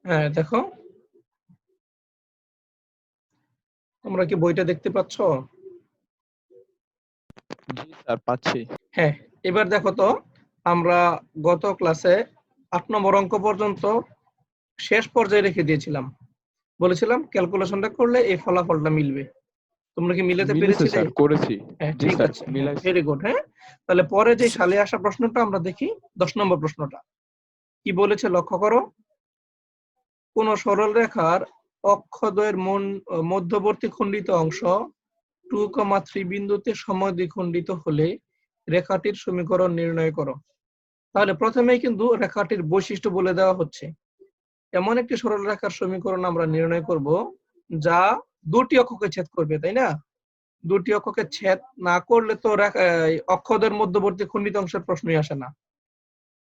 হ্যাঁ দেখো, তোমরা কি বইটা দেখতে পাচ্ছ? জি স্যার, পাচ্ছি। হ্যাঁ, এবার দেখো তো, আমরা গত ক্লাসে ৮ নম্বর অঙ্ক পর্যন্ত শেষ পর্যায়ে রেখে দিয়েছিলাম। বলেছিলাম ক্যালকুলেশনটা করলে এই ফলাফলটা মিলবে। তোমরা কি মিলাতে মিলেছে পেরেছিলে? স্যার, করেছি। হ্যাঁ, জি ঠিক স্যার, আছে। হ্যাঁ, মিলাইছি। Very good. হ্যাঁ, তাহলে পরে যে সালে আসা প্রশ্নটা আমরা দেখি, ১০ নম্বর প্রশ্নটা। কি বলেছে লক্ষ্য করো। কোন সরল রেখার অক্ষদ্বয়ের মধ্যবর্তী খণ্ডিত অংশ 2,3 বিন্দুতে সমদ্বিখণ্ডিত হলে রেখাটির সমীকরণ নির্ণয় করো। তাহলে প্রথমেই কিন্তু রেখাটির বৈশিষ্ট্য বলে দেওয়া হচ্ছে। এমন একটি সরল রেখার সমীকরণ আমরা নির্ণয় করব যা দুটি অক্ষকে ছেদ করবে, তাই না? দুটি অক্ষকে ছেদ না করলে তো অক্ষদের মধ্যবর্তী খণ্ডিত অংশের প্রশ্নই আসে না।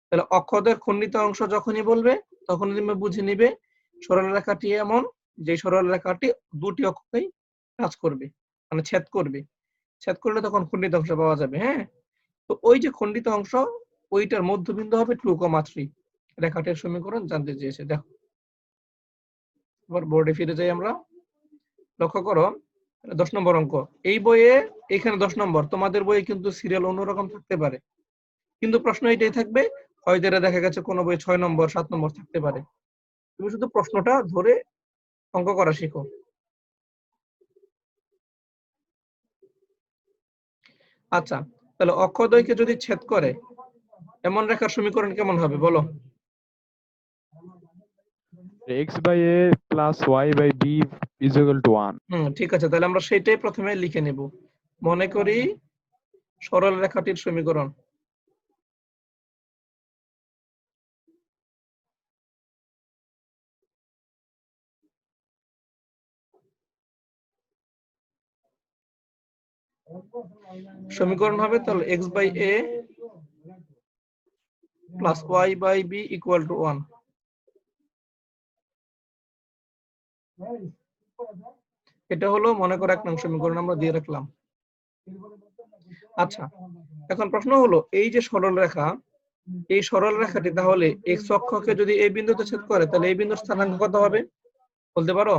তাহলে অক্ষদের খণ্ডিত অংশ যখনই বলবে তখনই তুমি বুঝে নিবে সরল রেখাটি এমন যে সরল রেখাটি দুটি অক্ষকেই টাচ করবে, মানে ছেদ করবে। ছেদ করলে তখন খণ্ডিত অংশ পাওয়া যাবে। হ্যাঁ, তো ওই যে খণ্ডিত অংশ, ওইটার মধ্যবিন্দু হবে 2,3। রেখাটির সমীকরণ জানতে চেয়েছে। দেখো, এবার বোর্ডে ফিরে যাই আমরা। লক্ষ্য করো, ১০ নম্বর অঙ্ক। এই বইয়ে এখানে ১০ নম্বর, তোমাদের বইয়ে কিন্তু সিরিয়াল অন্যরকম থাকতে পারে, কিন্তু প্রশ্ন এটাই থাকবে। হয়তো এটা দেখা গেছে কোনো বই ৬ নম্বর ৭ নম্বর থাকতে পারে। তুমি শুধু প্রশ্নটা ধরে অঙ্ক করা শিখো। আচ্ছা, তাহলে অক্ষদ্বয়কে যদি ছেদ করে এমন রেখার সমীকরণ কেমন হবে বলো? x/a + y/b = 1। ঠিক আছে, তাহলে আমরা সেটাই প্রথমে লিখে নেব। মনে করি সরল রেখাটির সমীকরণ। সমীকরণ হবে তাহলে x/a + y/b = 1। এটা হলো মনে করো ১ নং সমীকরণ আমরা দিয়ে রাখলাম। আচ্ছা, এখন প্রশ্ন হলো এই যে সরল রেখা, এই সরল রেখাটি তাহলে x অক্ষকে যদি এই বিন্দুতে ছেদ করে তাহলে এই বিন্দুর স্থানাঙ্ক কত হবে বলতে পারো?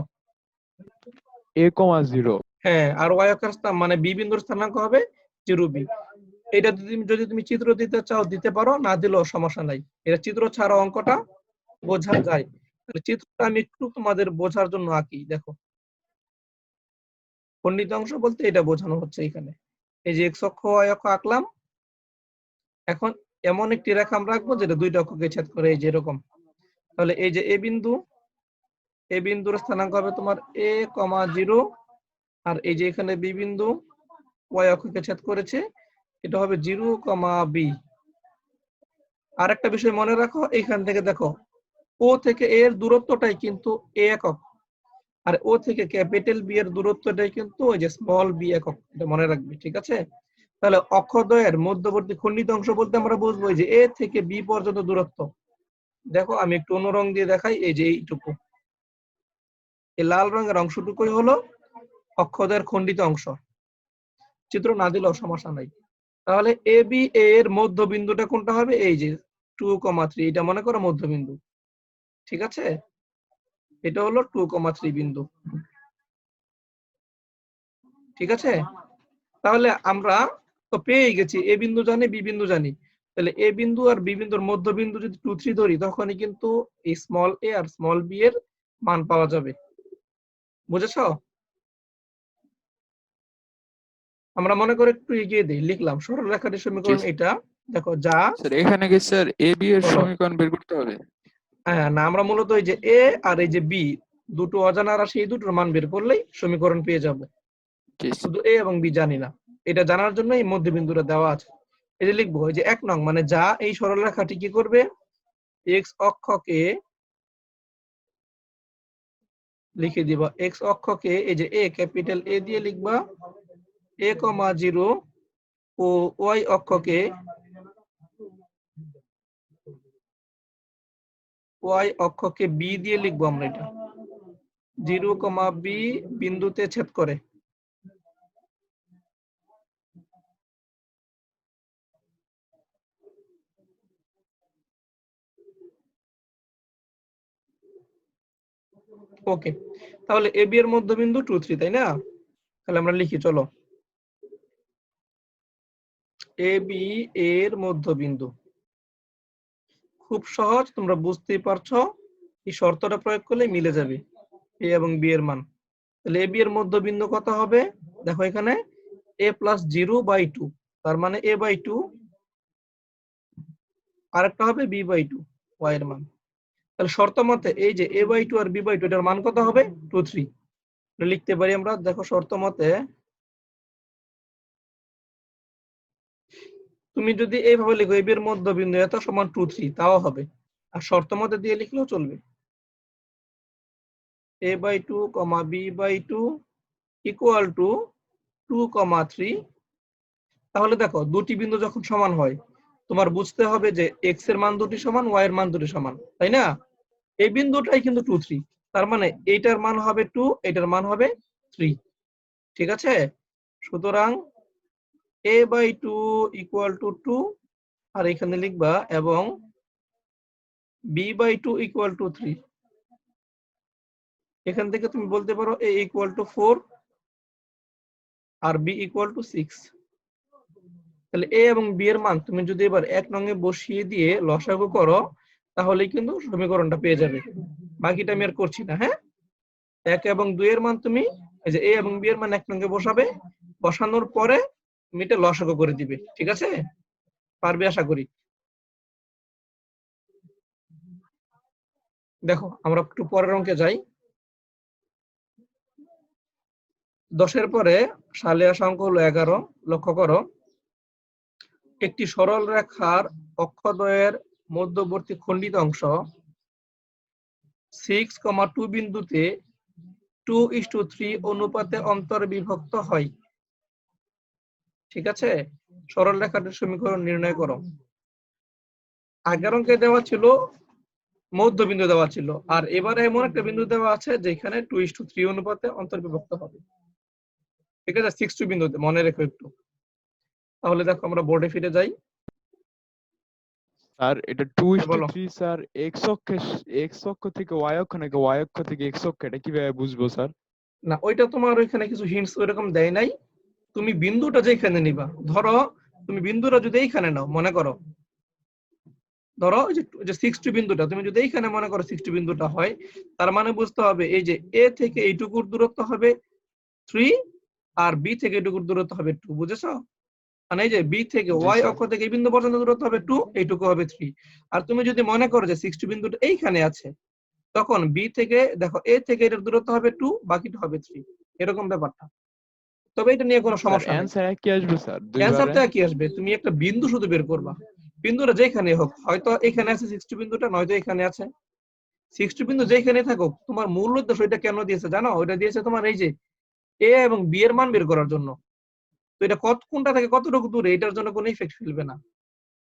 a, 0। হ্যাঁ, আর y অক্ষের মানে b বিন্দুর স্থানাঙ্ক হবে 0b। এটা যদি তুমি চিত্র দিতে চাও দিতে পারো, না দিলেও সমস্যা নাই। এটা চিত্র ছাড়া অঙ্কটা বোঝা যায়। তাহলে চিত্রটা আমি একটু তোমাদের বোঝার জন্য আঁকি। দেখো, খণ্ডিত অংশ বলতে এটা বোঝানো হচ্ছে এখানে। এই যে x অক্ষ y অক্ষ আঁকলাম। এখন এমন একটি রেখা আমরা আঁকবো যেটা দুইটা অক্ষকে ছেদ করে, এই যে এরকম। তাহলে এই যে এ বিন্দুর স্থানাঙ্ক হবে তোমার a, 0। আর এই যে এখানে বি বিন্দু y অক্ষকে ছেদ করেছে, এটা হবে 0, b। আর একটা বিষয় মনে রাখো, এইখান থেকে দেখো ও থেকে a এর দূরত্বটাই কিন্তু a একক, আর ও থেকে ক্যাপিটাল বি এর দূরত্বটাই কিন্তু ওই যে স্মল বি একক। এটা মনে রাখবে, ঠিক আছে? তাহলে অক্ষদ্বয়ের মধ্যবর্তী খণ্ডিত অংশ বলতে আমরা বুঝবো এই যে এ থেকে বি পর্যন্ত দূরত্ব। দেখো আমি একটু অন্য রং দিয়ে দেখাই। এই যে এইটুকু, এই লাল রঙের অংশটুকুই হলো অক্ষদ্বয়ের খণ্ডিত অংশ। চিত্র না দিলেও সমস্যা নাই। তাহলে এ বি এর মধ্যবিন্দুটা কোনটা হবে? এই যে 2,3, এটা মনে করো মধ্যবিন্দু, ঠিক আছে? এটা হলো 2,3 বিন্দু, ঠিক আছে? তাহলে আমরা তো পেয়ে গেছি এ বিন্দু জানি, বি বিন্দু জানি। তাহলে এ বিন্দু আর বি বিন্দুর মধ্যবিন্দু যদি 2, 3 ধরি, তখনই কিন্তু এই স্মল এ আর স্মল বি এর মান পাওয়া যাবে। বুঝেছো? আমরা মনে করে একটু এগিয়ে দিই, লিখলাম সরল রেখাটির জি সমীকরণ এটা। দেখো যা স্যার, এখানে কি স্যার a b এর বলো। সমীকরণ বের করতে হবে? হ্যাঁ, না, আমরা মূলত এই যে এ আর এই যে বি, দুটো অজানা রাশি, এই দুটোর মান বের করলেই সমীকরণ পেয়ে যাব। জি শুধু এ এবং বি জানি না, এটা জানার জন্য এই মধ্যবিন্দুটা দেওয়া আছে। এই যে লিখবো, এই যে ১ নং মানে যা এই সরল রেখাটি কি করবে, এক্স অক্ষকে লিখে দিবা। এক্স অক্ষকে এই যে এ ক্যাপিটাল এ দিয়ে লিখবা a, 0 ও ওয়াই অক্ষকে বি দিয়ে লিখবো আমরা এটা 0, বি বিন্দুতে ছেদ করে। ওকে, তাহলে এ বি এর মধ্যবিন্দু 2 3, তাই না? তাহলে আমরা লিখি, চলো। এ বি এর মধ্যবিন্দু, খুব সহজ, তোমরা বুঝতেই পারছো, এই শর্তটা প্রয়োগ করলে মিলে যাবে এ এবং বি এর মান। তাহলে এ বি এর মধ্যবিন্দু কত হবে? দেখো এখানে a প্লাস 0/2, তার মানে a/2, আরেকটা হবে b/2 y এর মান। তাহলে শর্ত মতে এই যে a/2 আর b/2 এটার মান কত হবে? 2 3 লিখতে পারি আমরা। দেখো শর্ত মতে তুমি যদি এইভাবে লিখো a b এর মধ্যবিন্দু এত সমান 2 3, তাও হবে, আর শর্ত মতে দিয়ে লিখলেও চলবে। a/2, b/2 equal to 2, 3। তাহলে দেখো দুটি বিন্দু যখন সমান হয়, তোমার বুঝতে হবে যে x এর মান দুটি সমান, y এর মান দুটি সমান, তাই না? এই বিন্দুটাই কিন্তু 2 3, তার মানে এইটার মান হবে 2, এটার মান হবে 3। ঠিক আছে? সুতরাং a/2 ইকুয়াল টু 2, আর এখানে লিখবা, এবং b/2 ইকুয়াল টু 3। এখান থেকে তুমি বলতে পারো a ইকুয়াল টু 4 আর b ইকুয়াল টু 6। তাহলে a এবং b এর মান তুমি যদি এবার 1 নঙে বসিয়ে দিয়ে লসাগু করো, তাহলেই কিন্তু সমীকরণটা পেয়ে যাবে। বাকিটা আমি আর করছি না, হ্যাঁ? 1 এবং 2 এর মান তুমি এই যে a এবং b এর মান 1 নঙে বসাবে, বসানোর পরে তুমি এটা লসাগু করে দিবে। ঠিক আছে? পারবে আশা করি। দেখো আমরা একটু পরের অঙ্কে যাই। 10 এর পরে সালে আসা অঙ্ক হলো 11। লক্ষ্য করো, একটি সরল রেখার অক্ষদ্বয়ের মধ্যবর্তী খণ্ডিত অংশ 6,2 বিন্দুতে 2:3 অনুপাতে অন্তর্বিভক্ত হয়। ঠিক আছে? সরল রেখাটির সমীকরণ নির্ণয় করো। আগের অঙ্কে দেওয়া ছিল মধ্যবিন্দু দেওয়া ছিল, আর এবারে এমন একটা বিন্দু দেওয়া আছে যেখানে 2:3 অনুপাতে অন্তর্বিভক্ত হবে। ঠিক আছে? 6 বিন্দুতে, মনে রেখো একটু। তাহলে দেখো আমরা বোর্ডে ফিরে যাই। স্যার এটা বলো। 2:3 স্যার, x অক্ষ থেকে y অক্ষ নাকি y অক্ষ থেকে x অক্ষ, এটা কিভাবে বুঝবো স্যার? না, ওইটা তোমার ওইখানে কিছু হিন্টস ওইরকম দেয় নাই। তুমি বিন্দুটা যেখানে নিবা, ধরো তুমি বিন্দুটা যদি এইখানে নাও, মনে করো, ধরো ওই যে 60 বিন্দুটা তুমি যদি এইখানে মনে করো 60 বিন্দুটা হয়, তার মানে বুঝতে হবে এই যে a থেকে এইটুকুর দূরত্ব হবে 3, আর b থেকে এইটুকুর দূরত্ব হবে 2। বুঝেছো? মানে এই যে b থেকে জি y স্যার। অক্ষ থেকে এই বিন্দু পর্যন্ত দূরত্ব হবে 2, এইটুকু হবে 3। আর তুমি যদি মনে করো যে 60 বিন্দুটা এইখানে আছে, তখন b থেকে দেখো a থেকে এটার দূরত্ব হবে 2, বাকিটা হবে 3। এরকম ব্যাপারটা। তবে এটা নিয়ে কোনো স্যার সমস্যা নাই। অ্যান্সার একই আসবে স্যার দুইবারে? অ্যান্সারটা কি আসবে? তুমি একটা বিন্দু শুধু বের করবা, বিন্দুটা যেখানে হোক, হয়তো এখানে আছে 60 বিন্দুটা, নয়তো এখানে আছে 60 বিন্দু, যেখানে থাকুক, তোমার মূল উদ্দেশ্য এটা কেন দিয়েছে জানো? ওইটা দিয়েছে তোমার এই যে এ এবং বি এর মান বের করার জন্য। তো এটা কোনটা থেকে কতটুকু দূরে, এটার জন্য কোনো ইফেক্ট ফেলবে না,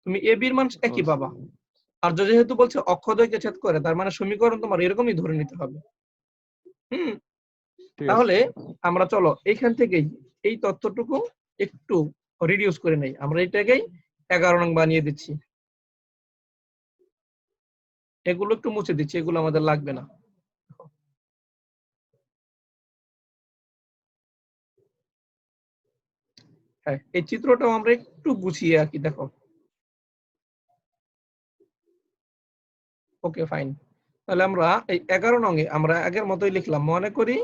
তুমি এ বি এর মান ও একই পাবা। স্যার, আর যেহেতু বলছে অক্ষদ্বয়কে ছেদ করে, তার মানে সমীকরণ তোমার এরকমই ধরে নিতে হবে। হুম। ঠিক আছে তাহলে স্যার। আমরা চলো এইখান থেকেই এই তথ্যটুকু একটু রিডিউস করে নেই। আমরা এটাকেই 11 নং বানিয়ে দিচ্ছি। এগুলো একটু মুছে দিচ্ছি, এগুলো আমাদের লাগবে না। হ্যাঁ, এই চিত্রটাও আমরা একটু গুছিয়ে আঁকি, দেখো। ওকে, ফাইন। তাহলে আমরা এই 11 নঙে আমরা আগের মতোই লিখলাম। মনে করি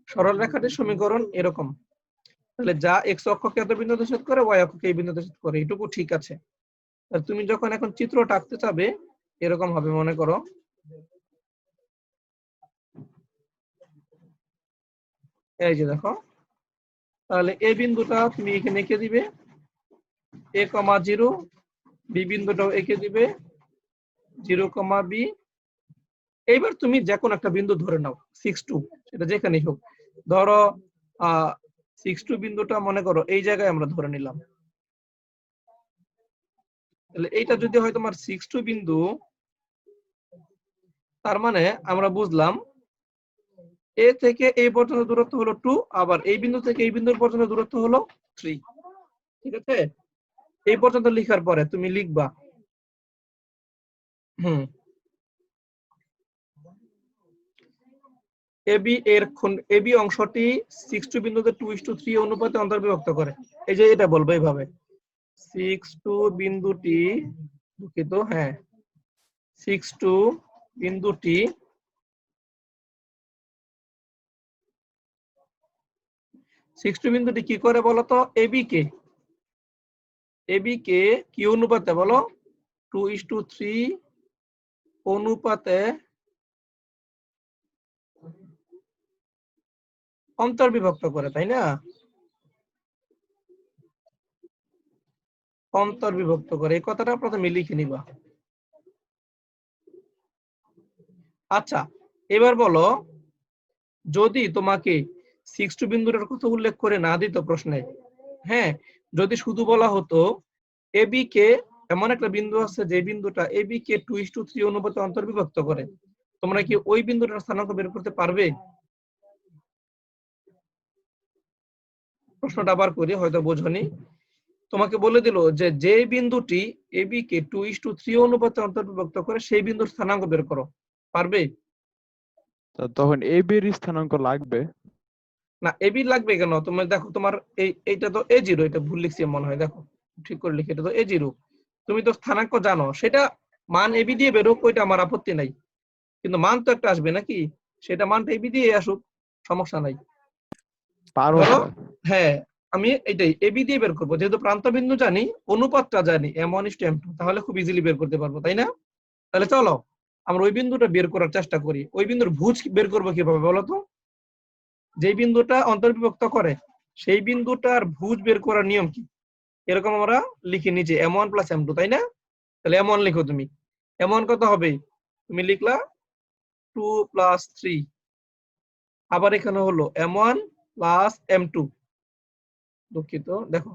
সরল রেখাটির সমীকরণ এরকম। তাহলে যা এক্স অক্ষকে এত বিন্দুতে ছেদ করে, ওয়াই অক্ষকে এই বিন্দুতে ছেদ করে, এইটুকু ঠিক আছে। আর তুমি যখন এখন চিত্রটা আঁকতে চাবে, এরকম হবে, মনে করো এই যে দেখো, তাহলে এই বিন্দুটা তুমি এখানে এঁকে দিবে a,0, বি বিন্দুটাও এঁকে দিবে 0, b। এইবার তুমি যে কোনো একটা বিন্দু ধরে নাও 6 2, সেটা যেখানেই হোক। ধরো 6 2 বিন্দুটা মনে করো এই জায়গায় আমরা ধরে নিলাম। তাহলে এইটা যদি হয় তোমার 6 2 বিন্দু, তার মানে আমরা বুঝলাম এ থেকে এই পর্যন্ত দূরত্ব হলো 2, আবার এই বিন্দু থেকে এই বিন্দুর পর্যন্ত দূরত্ব হলো 3। ঠিক আছে? এই পর্যন্ত লেখার পরে তুমি লিখবা হুম এবি এর এবি অংশটি 6 বিন্দুতে 2:3 অনুপাতে অন্তর্বিভক্ত করে। এই যে এটা বলবো এইভাবে 6 বিন্দুটি, দুঃখিত, হ্যাঁ 6 বিন্দুটি 6 বিন্দুটি কি করে বলতো? এবি কে কি অনুপাতে বলো? 2:3 অনুপাতে অন্তর্বিভক্ত করে, তাই না? অন্তর্বিভক্ত করে, এই কথাটা প্রথমে লিখে নিবা। আচ্ছা, এবার বলো, যদি তোমাকে 6 বিন্দুটার কথা উল্লেখ করে না দিত প্রশ্নে, হ্যাঁ, যদি শুধু বলা হতো এবি কে এমন একটা বিন্দু আছে যে বিন্দুটা এবি কে 2:3 অনুপাতে অন্তর্বিভক্ত করে, তোমরা কি ওই বিন্দুটার স্থানাঙ্ক বের করতে পারবে? প্রশ্নটা আবার করি, হয়তো বোঝনি। তোমাকে বলে দিল যে যে বিন্দুটি এবি কে 2:3 অনুপাতে অন্তর্বিভক্ত করে সেই বিন্দুর স্থানাঙ্ক বের করো, পারবে? তখন এর স্থানাঙ্ক লাগবে। না, এবি লাগবে কেন? তুমি দেখো, তোমার এইটা তো A0, এটা ভুল লিখছি মনে হয়, দেখো ঠিক করে লিখি, এটা তো A0। তুমি তো স্থানাঙ্ক জানো, সেটা মান এবি দিয়ে বেরোক, ওইটা আমার আপত্তি নাই, কিন্তু মান তো একটা আসবে নাকি, সেটা মানটা এবি দিয়ে আসুক, সমস্যা নাই। পারো ধরো, স্যার। হ্যাঁ, আমি এটাই এবি দিয়ে বের করবো, যেহেতু প্রান্ত বিন্দু জানি, অনুপাতটা জানি M1:M2, তাহলে খুব ইজিলি বের করতে পারবো, তাই না? তাহলে চলো আমরা ওই বিন্দুটা বের করার চেষ্টা করি। ওই বিন্দুর ভুজ বের করবো কিভাবে বলো তো? যে বিন্দুটা অন্তর্বিভক্ত করে সেই বিন্দুটার ভুজ বের করার নিয়ম কি? এরকম আমরা লিখে নিচে M1 + M2, তাই না? তাহলে M1 লিখো তুমি। M1 কত হবে? তুমি লিখলা 2 + 3, আবার এখানে হলো M1 + M2, দুঃখিত, দেখো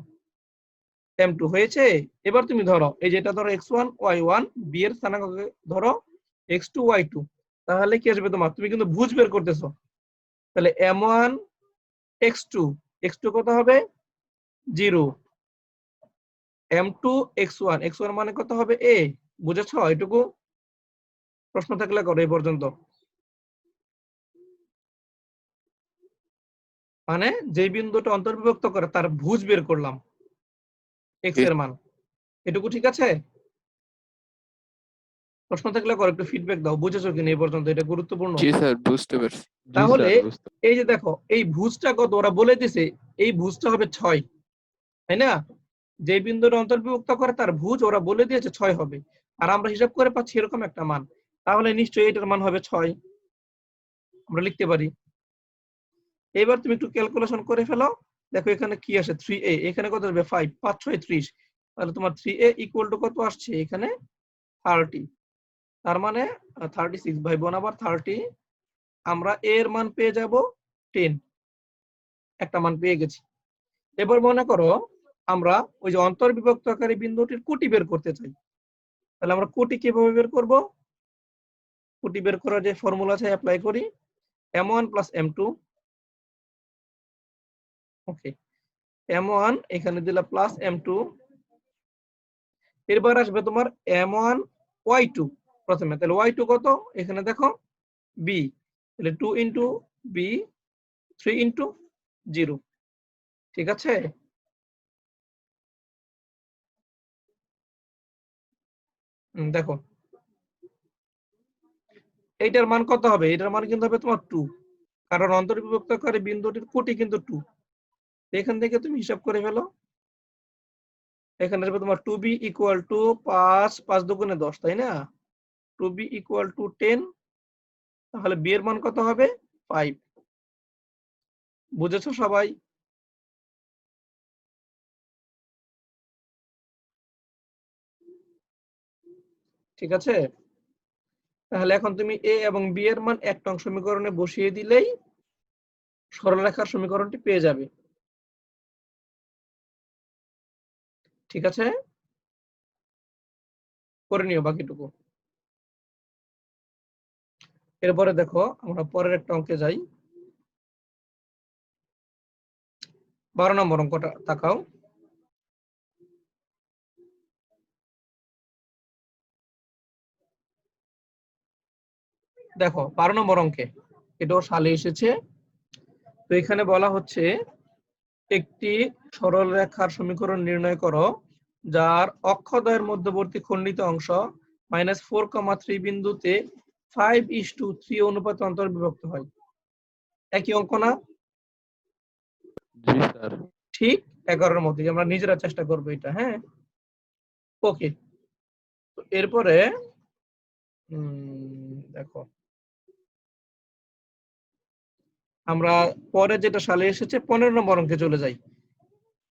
M2 হয়েছে। এবার তুমি ধরো, এই যেটা ধরো x1 y1, b এর স্থানাঙ্ক ধরো x2 y2, তাহলে কি আসবে তোমার? তুমি কিন্তু ভুজ বের করতেছো, তাহলে M1 x2, x2 কত হবে? 0, M2 x1, x1 মানে কত হবে? a, বুঝেছো এটুকু? প্রশ্ন থাকলে করো এই পর্যন্ত। মানে যে বিন্দুটা অন্তর্বিভক্ত করে তার ভুজ বের করলাম, x এর মান, এটুকু ঠিক আছে? প্রশ্ন থাকলে করো, একটু ফিডব্যাক দাও, বুঝেছো কিনা এই পর্যন্ত, এটা গুরুত্বপূর্ণ। জি স্যার, বুঝতে পারছি। জি তাহলে স্যার, বুঝতে। এই যে দেখো, এই ভুজটা কত ওরা বলে দিছে, এই ভুজটা হবে 6, তাই না? যে বিন্দুটা অন্তর্বিভক্ত করে তার ভুজ ওরা বলে দিয়েছে 6 হবে, আর আমরা হিসাব করে পাচ্ছি এরকম একটা মান, তাহলে নিশ্চয়ই এটার মান হবে 6, আমরা লিখতে পারি। এবার তুমি একটু ক্যালকুলেশন করে ফেলো, দেখো এখানে কি আসে, 3a, এখানে কত আসবে? 5, 5 6 30, তাহলে তোমার 3a = কত আসছে এখানে? 30, তার মানে 36 ভাই বোন, আবার 30, আমরা a এর মান পেয়ে যাব 10, একটা মান পেয়ে গেছি। এবার মনে করো আমরা ওই যে অন্তর্বিভক্তকারী বিন্দুটির কোটি বের করতে চাই, তাহলে আমরা কোটি কিভাবে বের করব? কোটি বের করার যে ফর্মুলা আছে অ্যাপ্লাই করি, M1 + M2, ওকে, M1 এখানে দিলা প্লাস M2, এরপর আসবে তোমার M1 Y2 প্রথমে, তাহলে Y2 কত? এখানে দেখো B, তাহলে 2 × B, 3 × 0, ঠিক আছে? দেখো এইটার মান কত হবে? এটার মান কিন্তু হবে তোমার 2, কারণ অন্তর্বিভক্তকারী বিন্দুটির কোটি কিন্তু 2। এখান থেকে তুমি হিসাব করে ফেলো, এখানে আসবে তোমার 2b = 5, 5 দুগুণে 10, তাই না? 2b = 10, তাহলে b এর মান কত হবে? 5, বুঝেছো সবাই? ঠিক আছে, তাহলে এখন তুমি a এবং b এর মান এক নং সমীকরণে বসিয়ে দিলেই সরলরেখার সমীকরণটি পেয়ে যাবে, ঠিক আছে? করে নিও বাকিটুকু। এরপরে দেখো আমরা পরের একটা অঙ্কে যাই, 12 নম্বর অঙ্কটা তাকাও। দেখো 12 নম্বর অঙ্কে এটাও সালে এসেছে। তো এখানে বলা হচ্ছে একটি সরল রেখার সমীকরণ নির্ণয় করো যার অক্ষদ্বয়ের মধ্যবর্তী খণ্ডিত অংশ -4,3 বিন্দুতে 5:3 অনুপাতে অন্তর্বিভক্ত হয়। একই অঙ্ক না? জি স্যার। ঠিক 11-এর মধ্যে। আমরা নিজেরা চেষ্টা করবো এটা। হ্যাঁ, ওকে। তো এরপরে দেখো আমরা পরে যেটা সালে এসেছে 15 নম্বর অঙ্কে চলে যাই।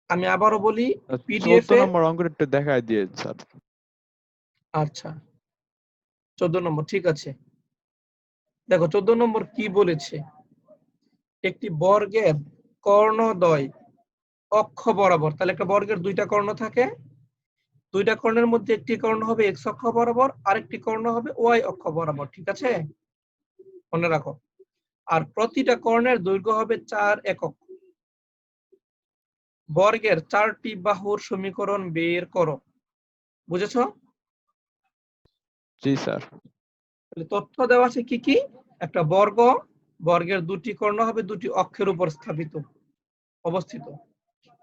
আমি আবারও বলি, পিডিএফ 14 এ নম্বর অঙ্কটা একটু দেখায় দিয়ে স্যার। আচ্ছা 14 নম্বর, ঠিক আছে। দেখো 14 নম্বর কি বলেছে, একটি বর্গের কর্ণদ্বয় অক্ষ বরাবর, তাহলে একটা বর্গের দুইটা কর্ণ থাকে, দুইটা কর্ণের মধ্যে একটি কর্ণ হবে এক্স অক্ষ বরাবর, আরেকটি কর্ণ হবে ওয়াই অক্ষ বরাবর, ঠিক আছে, মনে রাখো। আর প্রতিটা কর্ণের দৈর্ঘ্য হবে 4 একক। বর্গের 4টি বাহুর সমীকরণ বের করো। বুঝেছো? জি স্যার। তাহলে তথ্য দেওয়া আছে কি কি, একটা বর্গ, বর্গের দুটি কর্ণ হবে দুটি অক্ষের উপর স্থাপিত অবস্থিত,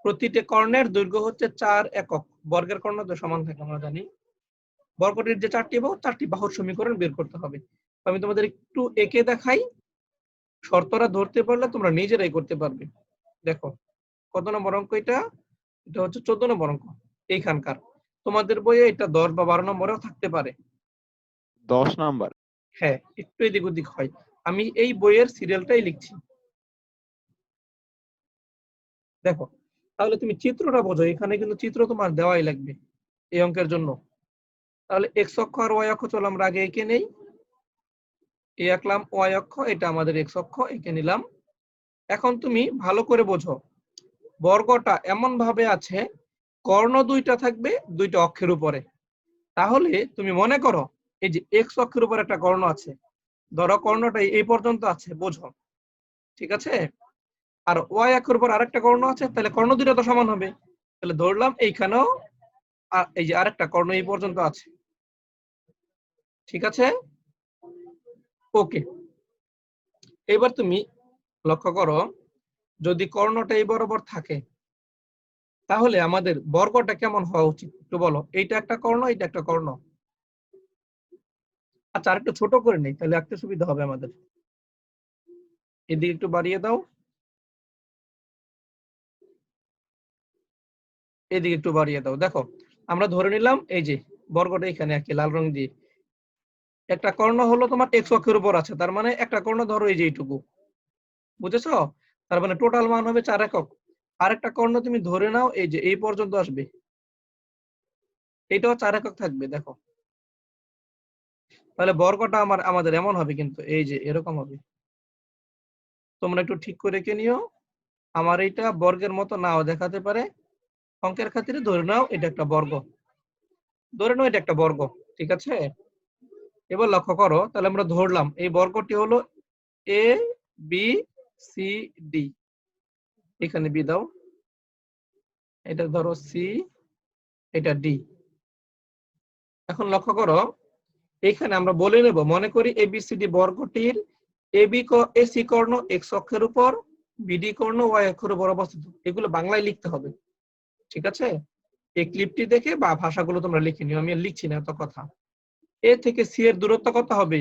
প্রতিটি কর্ণের দৈর্ঘ্য হচ্ছে 4 একক। বর্গের কর্ণ তো সমান থাকে আমরা জানি। বর্গটির যে 4টি বাহু, 4টি বাহুর সমীকরণ বের করতে হবে। আমি তোমাদের একটু এঁকে দেখাই, শর্তরা ধরতে পারলে তোমরা নিজেরাই করতে পারবে। দেখো কত নম্বর অঙ্ক এটা, এটা হচ্ছে 14 নম্বর অঙ্ক এইখানকার। তোমাদের বইয়ে এটা 10 বা 12 নম্বরেও থাকতে পারে। 10 নাম্বার। হ্যাঁ, একটু এদিক ওদিক হয়, আমি এই বইয়ের সিরিয়ালটাই লিখছি। দেখো তাহলে তুমি চিত্রটা বোঝো, এখানে কিন্তু চিত্র তোমার দেওয়াই লাগবে এই অঙ্কের জন্য। তাহলে এক্স অক্ষ আর ওয়াই অক্ষ চলো আমরা আগে এঁকে নেই। এই আঁকলাম ওয়াই অক্ষ, এটা আমাদের এক্স অক্ষ, এঁকে নিলাম। এখন তুমি ভালো করে বোঝো, বর্গটা এমন ভাবে আছে কর্ণ দুইটা থাকবে দুইটা অক্ষের উপরে। তাহলে তুমি মনে করো এই যে এক্স অক্ষের উপর একটা কর্ণ আছে, ধরো কর্ণটা এই পর্যন্ত আছে, বোঝো, ঠিক আছে। আর ওয়াই অক্ষের উপর আরেকটা কর্ণ আছে, তাহলে কর্ণ দুইটা তো সমান হবে। তাহলে ধরলাম এইখানেও এই যে আরেকটা কর্ণ এই পর্যন্ত আছে, ঠিক আছে, ওকে। এবার তুমি লক্ষ্য করো, যদি কর্ণটা এই বরাবর থাকে তাহলে আমাদের বর্গটা কেমন হওয়া উচিত একটু বলো। এইটা একটা কর্ণ, এইটা একটা কর্ণ। আচ্ছা আরেকটু ছোট করে নেই, তাহলে আঁকতে সুবিধা হবে আমাদের। এদিকে একটু বাড়িয়ে দাও, এদিকে একটু বাড়িয়ে দাও। দেখো আমরা ধরে নিলাম এই যে বর্গটা এখানে আঁকি লাল রং দিয়ে। একটা কর্ণ হলো তোমার এক্স অক্ষের উপর আছে, তার মানে একটা কর্ণ ধরো এই যে এইটুকু, বুঝেছো? তার মানে টোটাল মান হবে 4 একক। আরেকটা কর্ণ তুমি ধরে নাও এই যে এই পর্যন্ত আসবে, এটাও 4 একক থাকবে। দেখো তাহলে বর্গটা আমাদের এমন হবে, কিন্তু এই যে এরকম হবে। তোমরা একটু ঠিক করে রেখে নিও, আমার এইটা বর্গের মতো নাও দেখাতে পারে, অঙ্কের খাতিরে ধরে নাও এটা একটা বর্গ, ধরে নাও এটা একটা বর্গ, ঠিক আছে। এবার লক্ষ্য করো, তাহলে আমরা ধরলাম এই বর্গটি হলো এ বি সি ডি, এখানে বি দাও, এটা ধরো সি, এটা ডি। এখন লক্ষ্য করো, এখানে আমরা বলে নেব, মনে করি এবিসিডি বর্গটির এসি কর্ণ এক্স অক্ষের উপর, বিডি কর্ণ ওয়াই অক্ষের উপর অবস্থিত। এগুলো বাংলায় লিখতে হবে, ঠিক আছে। এই ক্লিপটি দেখে বা ভাষাগুলো তোমরা লিখে নিও, আমি আর লিখছি না এত কথা। এ থেকে সি এর দূরত্ব কত হবে?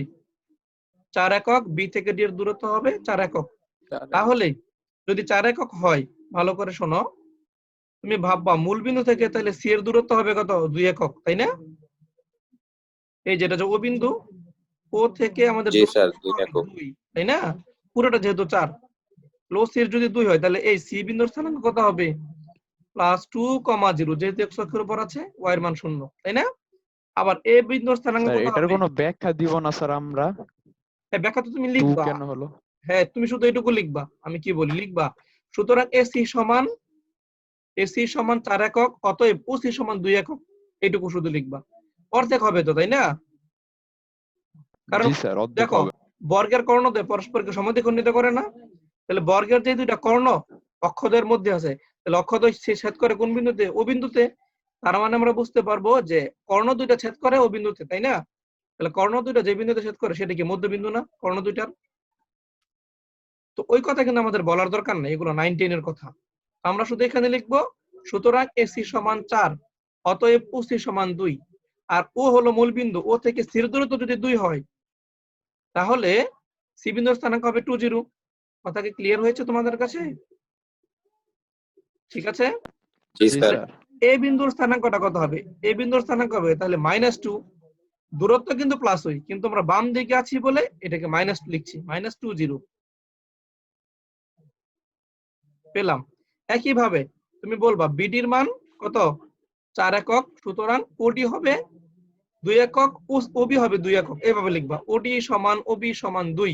4 একক। বি থেকে ডি এর দূরত্ব হবে 4 একক। তাহলে যদি 4 একক হয়, ভালো করে শোনো, তুমি ভাববা মূল বিন্দু থেকে তাহলে সি এর দূরত্ব হবে কত? 2 একক, তাই না? এই যেটা যে ও বিন্দু, ও থেকে আমাদের জি দূরত্ব স্যার, কত 2 হবে? একক। 2, তাই না? পুরোটা যেহেতু 4, লসি এর যদি 2 হয় তাহলে এই সি বিন্দুর স্থানাঙ্ক কত হবে? +2,0, যেহেতু এক্স অক্ষের উপর আছে, ওয়াই এর মান 0, তাই না? আবার এ বিন্দুর স্থানাঙ্ক স্যার কত এটার হবে? কোনো ব্যাখ্যা দিব না স্যার আমরা? হ্যাঁ, ব্যাখ্যা তো তুমি 2 লিখবা। কেন হলো? হ্যাঁ, তুমি শুধু এটুকু লিখবা, আমি কি বলি লিখবা। সুতরাং এসি সমান 4 একক, অতএব ওসি সমান 2 একক, এইটুকু শুধু লিখবা। অর্ধেক হবে তো, তাই না? কারণ জি স্যার, অর্ধেক দেখো হবে। বর্গের কর্ণদ্বয় পরস্পরকে সমদ্বিখণ্ডিত করে না? তাহলে বর্গের যে দুইটা কর্ণ অক্ষদ্বয়ের মধ্যে আছে, তাহলে অক্ষদ্বয় ছেদ করে কোন বিন্দুতে? ও বিন্দুতে। তার মানে আমরা বুঝতে পারবো যে কর্ণ দুইটা ছেদ করে ও বিন্দুতে, তাই না? তাহলে কর্ণ দুইটা যে বিন্দুতে ছেদ করে সেটা কি মধ্যবিন্দু না কর্ণ দুইটার? তো ওই কথা কিন্তু আমাদের বলার দরকার নেই, এগুলো 9, 10 এর কথা। আমরা শুধু এখানে লিখবো সুতরাং AC সমান 4, অতএব OC সমান 2। আর ও হলো মূল বিন্দু, ও থেকে স্থির দূরত্ব যদি 2 হয় তাহলে সি বিন্দুর স্থানাঙ্ক হবে 2, 0। কথা কি ক্লিয়ার হয়েছে তোমাদের কাছে? ঠিক আছে। জি জি স্যার। স্যার। এ বিন্দুর স্থানাঙ্কটা কত হবে? এ বিন্দুর স্থানাঙ্ক হবে তাহলে -2। দূরত্ব কিন্তু প্লাস ওই, কিন্তু আমরা বাম দিকে আছি বলে এটাকে -2 লিখছি, -2, 0 পেলাম। একইভাবে তুমি বলবা বিডির মান কত? 4 একক, সুতরাং ওডি হবে 2 একক, ওবি হবে 2 একক। এইভাবে লিখবা ওডি সমান ওবি সমান 2।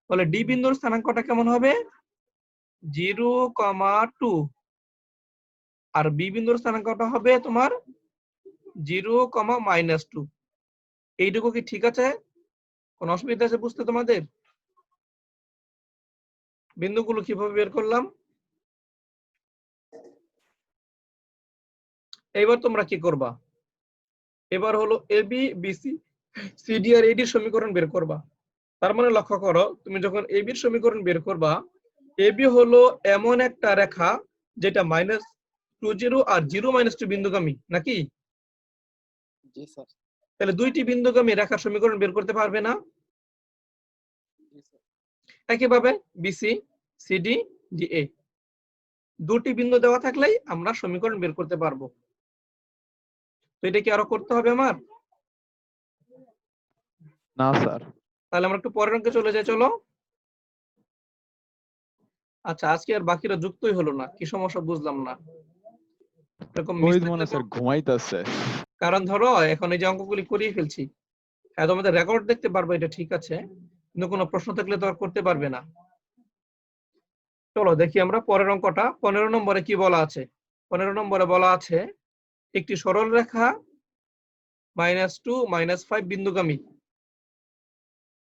তাহলে ডি বিন্দুর স্থানাঙ্কটা কেমন হবে? 0,2। আর বি বিন্দুর স্থানাঙ্কটা হবে তোমার 0,-2। এইটুকু কি ঠিক আছে? কোন অসুবিধা আছে বুঝতে তোমাদের? বিন্দুগুলো কিভাবে বের করলাম? এবার তোমরা কি করবা? এবার হলো এবি, বিসি, সিডি আর এডি সমীকরণ বের করবা। তার মানে লক্ষ্য করো, তুমি যখন এবি এর সমীকরণ বের করবা, এবি হলো এমন একটা রেখা যেটা -20 আর 0-2 বিন্দুগামী, নাকি? জি স্যার। তাহলে দুইটি বিন্দুগামী রেখার সমীকরণ বের করতে পারবে না? জি স্যার। একইভাবে বিসি, সিডি, ডিএ দুটি বিন্দু দেওয়া থাকলেই আমরা সমীকরণ বের করতে পারবো। তো এটা কি আরো করতে হবে আমার? না স্যার। তাহলে আমরা একটু পরের অঙ্কে চলে যাই, চলো। আচ্ছা, আজকে আর বাকিরা যুক্তই হলো না, কি সমস্যা বুঝলাম না। এরকম মিস ওই থাকলে মনে তো- স্যার ঘুমাইতেছে। কারণ ধরো এখন এই যে অঙ্কগুলি করিয়ে ফেলছি, হ্যাঁ তোমাদের রেকর্ড দেখতে পারবো, এটা ঠিক আছে, কিন্তু কোনো প্রশ্ন থাকলে তো আর করতে পারবে না। চলো দেখি আমরা পরের অঙ্কটা। 15 নম্বরে কি বলা আছে? 15 নম্বরে বলা আছে একটি সরল রেখা -2, -5 বিন্দুগামী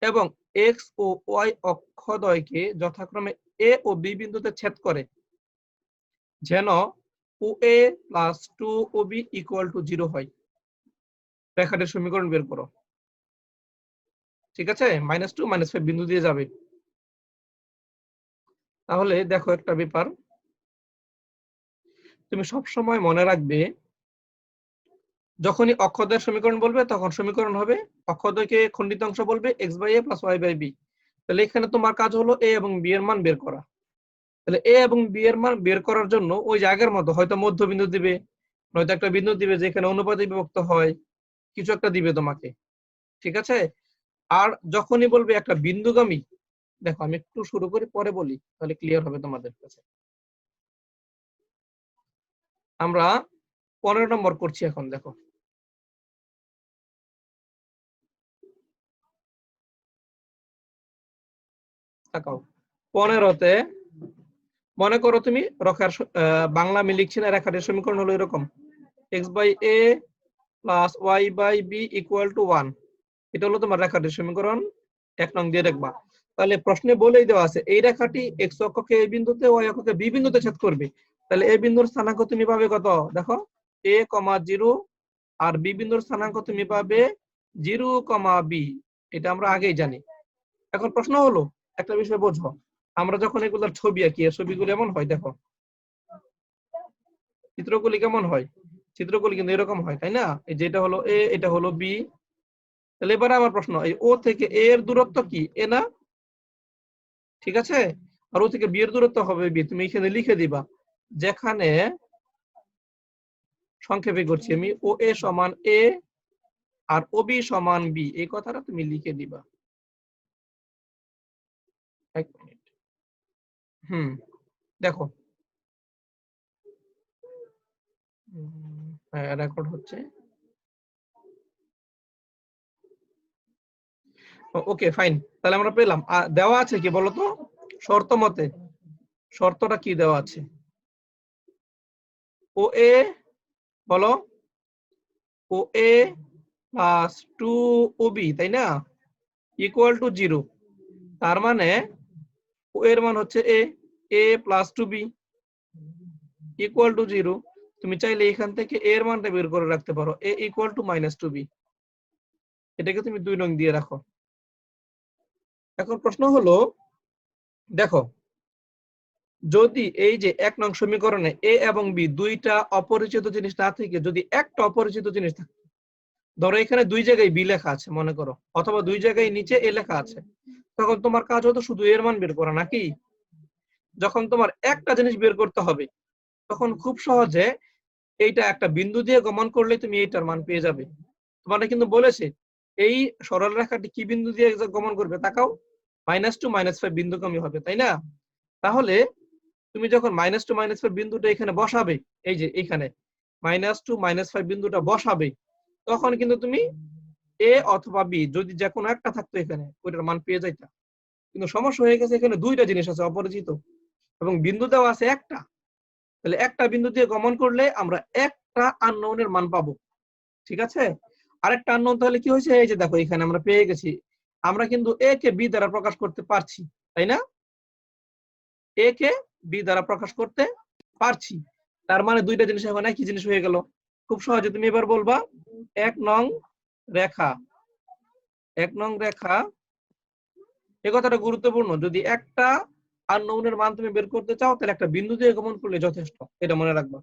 এবং x ও y অক্ষদ্বয়কে যথাক্রমে a ও b বিন্দুতে ছেদ করে, যেন OA + 2OB = 0 হয়। রেখাটির সমীকরণ বের করো। ঠিক আছে, -2, -5 বিন্দু দিয়ে যাবে। তাহলে দেখো একটা ব্যাপার, তুমি সব সময় মনে রাখবে যখনই অক্ষদ্বয়ের সমীকরণ বলবে তখন সমীকরণ হবে, অক্ষদ্বয়কে খণ্ডিত অংশ বলবে x/a + y/b। তাহলে এখানে তোমার কাজ হলো a এবং b এর মান বের করা। তাহলে a এবং b এর মান বের করার জন্য ওই জায়গার মতো হয়তো মধ্যবিন্দু দিবে, নয়তো একটা বিন্দু দিবে যেখানে অনুপাতে বিভক্ত হয়, কিছু একটা দিবে তোমাকে। ঠিক আছে। আর যখনই বলবে একটা বিন্দুগামী, দেখো আমি একটু শুরু করি পরে বলি, তাহলে ক্লিয়ার হবে তোমাদের কাছে। আমরা 15 নম্বর করছি এখন, দেখো। তাকাও 15-তে মনে করো তুমি রেখার বাংলা আমি লিখছি না, রেখাটির সমীকরণ হলো এরকম, x/a + y/b = 1। এটা হলো তোমার রেখাটির সমীকরণ, 1 নং দিয়ে রাখবা। তাহলে প্রশ্নে বলেই দেওয়া আছে এই রেখাটি x অক্ষকে a বিন্দুতে, y অক্ষকে b বিন্দুতে ছেদ করবে। তাহলে a বিন্দুর স্থানাঙ্ক তুমি পাবে কত? দেখো a, 0 আর b বিন্দুর স্থানাঙ্ক তুমি পাবে 0, b। এটা আমরা আগেই জানি। এখন প্রশ্ন হলো একটা বিষয় বোঝো, আমরা যখন এগুলোর ছবি আঁকি, ছবিগুলো এমন হয়, দেখো চিত্রগুলি কেমন হয়, চিত্রগুলি কিন্তু এরকম হয়, তাই না? এই যেটা হলো a, এটা হলো b। তাহলে এবারে আমার প্রশ্ন, এই ও থেকে a এর দূরত্ব কি? a না? ঠিক আছে। আর ও থেকে b এর দূরত্ব হবে b। তুমি এখানে লিখে দিবা, যেখানে সংক্ষেপে করছি আমি, OA সমান a আর OB সমান b, এই কথাটা তুমি লিখে দিবা। এক মিনিট। দেখো হ্যাঁ রেকর্ড হচ্ছে। ওকে ফাইন, তাহলে আমরা পেলাম। দেওয়া আছে কি বলতো শর্ত মতে? শর্তটা কি দেওয়া আছে? OA বলো, OA + 2OB, তাই না, = 0। তার মানে ও এর মান হচ্ছে a + 2b = 0। তুমি চাইলে এখান থেকে a এর মানটা বের করে রাখতে পারো, a = -2b। এটাকে তুমি 2 নং দিয়ে রাখো। এখন প্রশ্ন হলো, দেখো যদি এই যে 1 নং সমীকরণে এ এবং বি দুইটা অপরিচিত জিনিস না থেকে যদি একটা অপরিচিত জিনিস থাকে, ধরো এখানে দুই জায়গায় বি লেখা আছে মনে করো, অথবা দুই জায়গায় নিচে এ লেখা আছে, তখন তোমার কাজ হতো শুধু এর মান বের করা, নাকি? যখন তোমার একটা জিনিস বের করতে হবে তখন খুব সহজে এইটা একটা বিন্দু দিয়ে গমন করলে তুমি এইটার মান পেয়ে যাবে। তোমাকে কিন্তু বলেছে এই সরল রেখাটি কি বিন্দু দিয়ে গমন করবে, তাকাও, -2 -5 বিন্দুগামী হবে, তাই না? তাহলে তুমি যখন -2 -5 বিন্দুটা এখানে বসাবে, এই যে এখানে -2 -5 বিন্দুটা বসাবে, তখন কিন্তু তুমি এ অথবা বি যদি যে কোনো একটা থাকতো এখানে ওইটার মান পেয়ে যাইতা। কিন্তু সমস্যা হয়ে গেছে, এখানে দুইটা জিনিস আছে অপরিচিত এবং বিন্দু দেওয়া আছে একটা, তাহলে একটা বিন্দু দিয়ে গমন করলে আমরা একটা আননোনের মান পাবো, ঠিক আছে? আরেকটা আননোন তাহলে কি হয়েছে, এই যে দেখো এখানে আমরা পেয়ে গেছি, আমরা কিন্তু এ কে বি দ্বারা প্রকাশ করতে পারছি, তাই না? এ কে বি দ্বারা প্রকাশ করতে পারছি, তার মানে দুইটা জিনিস এখন একই জিনিস হয়ে গেল। খুব সহজে তুমি এবার বলবা 1 নং রেখা, 1 নং রেখা, এই কথাটা গুরুত্বপূর্ণ। যদি একটা আননোনের মান তুমি বের করতে চাও তাহলে একটা বিন্দু দিয়ে গমন করলে যথেষ্ট, এটা মনে রাখবা।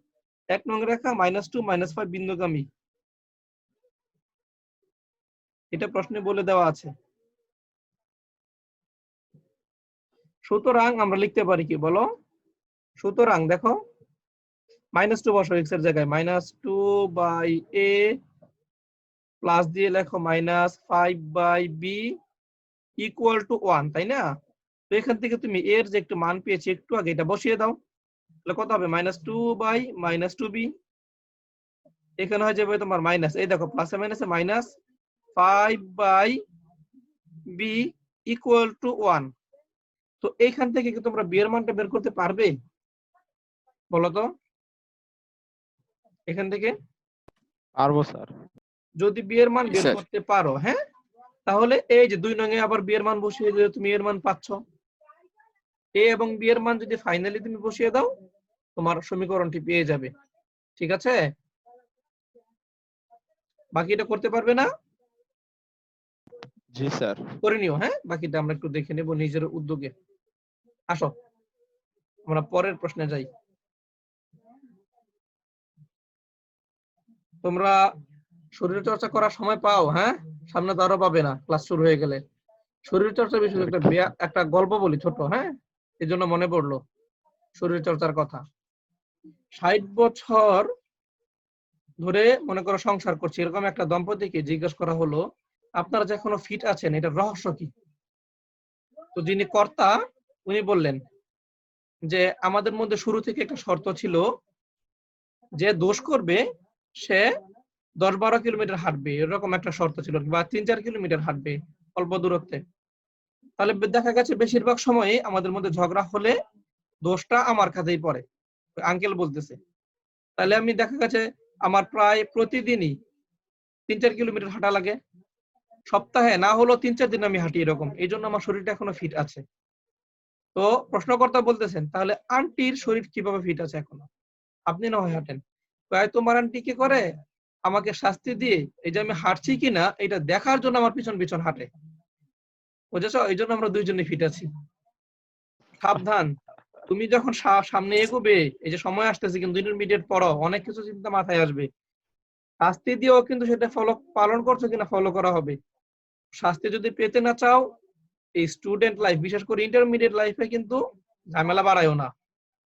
1 নং রেখা -2 -5 বিন্দুগামী, এটা প্রশ্নে বলে দেওয়া আছে। সুতরাং আমরা লিখতে পারি কি বলো? সুতরাং দেখো -2 বসো x এর জায়গায়, -2/a প্লাস দিয়ে লেখো -5/b ইকুয়াল টু 1, তাই না? তো এখান থেকে তুমি এর যে একটু মান পেয়েছি একটু আগে, এটা বসিয়ে দাও, তাহলে কত হবে -2/-2b, এখানে হয়ে যাবে তোমার মাইনাস, এই দেখো প্লাসে মাইনাসে -5/b ইকুয়াল টু 1। তো এইখান থেকে কি তোমরা বি এর মানটা বের করতে পারবে বলো তো? এখান থেকে পারবো স্যার। যদি বি এর মান বের স্যার। করতে পারো, হ্যাঁ, তাহলে এই যে 2 নং এ আবার বি এর মান বসিয়ে দিলে তুমি এর মান পাচ্ছ। এ এবং বি এর মান যদি ফাইনালি তুমি বসিয়ে দাও তোমার সমীকরণটি পেয়ে যাবে, ঠিক আছে? বাকিটা করতে পারবে না? জি স্যার। করে নিও, হ্যাঁ, বাকিটা আমরা একটু দেখে নেব নিজের উদ্যোগে। আসো আমরা পরের প্রশ্নে যাই। তোমরা শরীর চর্চা করার সময় পাও? হ্যাঁ, সামনে তো আরো পাবে না, ক্লাস শুরু হয়ে গেলে। শরীর চর্চার বিষয়ে একটা গল্প বলি ছোট, হ্যাঁ, এই জন্য মনে পড়লো শরীর চর্চার কথা। 60 বছর ধরে মনে করো সংসার করছে এরকম একটা দম্পতিকে জিজ্ঞেস করা হলো আপনারা যে এখনো ফিট আছেন এটার রহস্য কি? তো যিনি কর্তা উনি বললেন যে আমাদের মধ্যে শুরু থেকে একটা শর্ত ছিল যে দোষ করবে সে 10-12 কিলোমিটার হাঁটবে, এরকম একটা শর্ত ছিল, বা 3-4 কিলোমিটার হাঁটবে অল্প দূরত্বে। তাহলে দেখা গেছে বেশিরভাগ সময়ে আমাদের মধ্যে ঝগড়া হলে দোষটা আমার কাছেই পড়ে, আঙ্কেল বলতেছে। তাহলে আমি দেখা গেছে আমার প্রায় প্রতিদিনই 3-4 কিলোমিটার হাঁটা লাগে, সপ্তাহে না হলেও 3-4 দিন আমি হাঁটি এরকম, এই জন্য আমার শরীরটা এখনো ফিট আছে। তো প্রশ্নকর্তা বলতেছেন তাহলে আন্টির শরীর কিভাবে ফিট আছে এখনো, আপনি না হয় হাঁটেন। তাই তোমার আন্টি কি করে আমাকে শাস্তি দিয়ে এই যে আমি হাঁটছি কিনা এটা দেখার জন্য আমার পিছন পিছন হাঁটে, বুঝেছো? এই জন্য আমরা দুইজনে ফিট আছি। সাবধান, তুমি যখন সামনে এগোবে, এই যে সময় আসতেছে কিন্তু ইন্টারমিডিয়েট পড়ো, অনেক কিছু চিন্তা মাথায় আসবে, শাস্তি দিয়েও কিন্তু সেটা পালন করছো কিনা ফলো করা হবে। শাস্তি যদি পেতে না চাও এই স্টুডেন্ট লাইফ বিশেষ করে ইন্টারমিডিয়েট লাইফে কিন্তু ঝামেলা বাড়ায়ও না,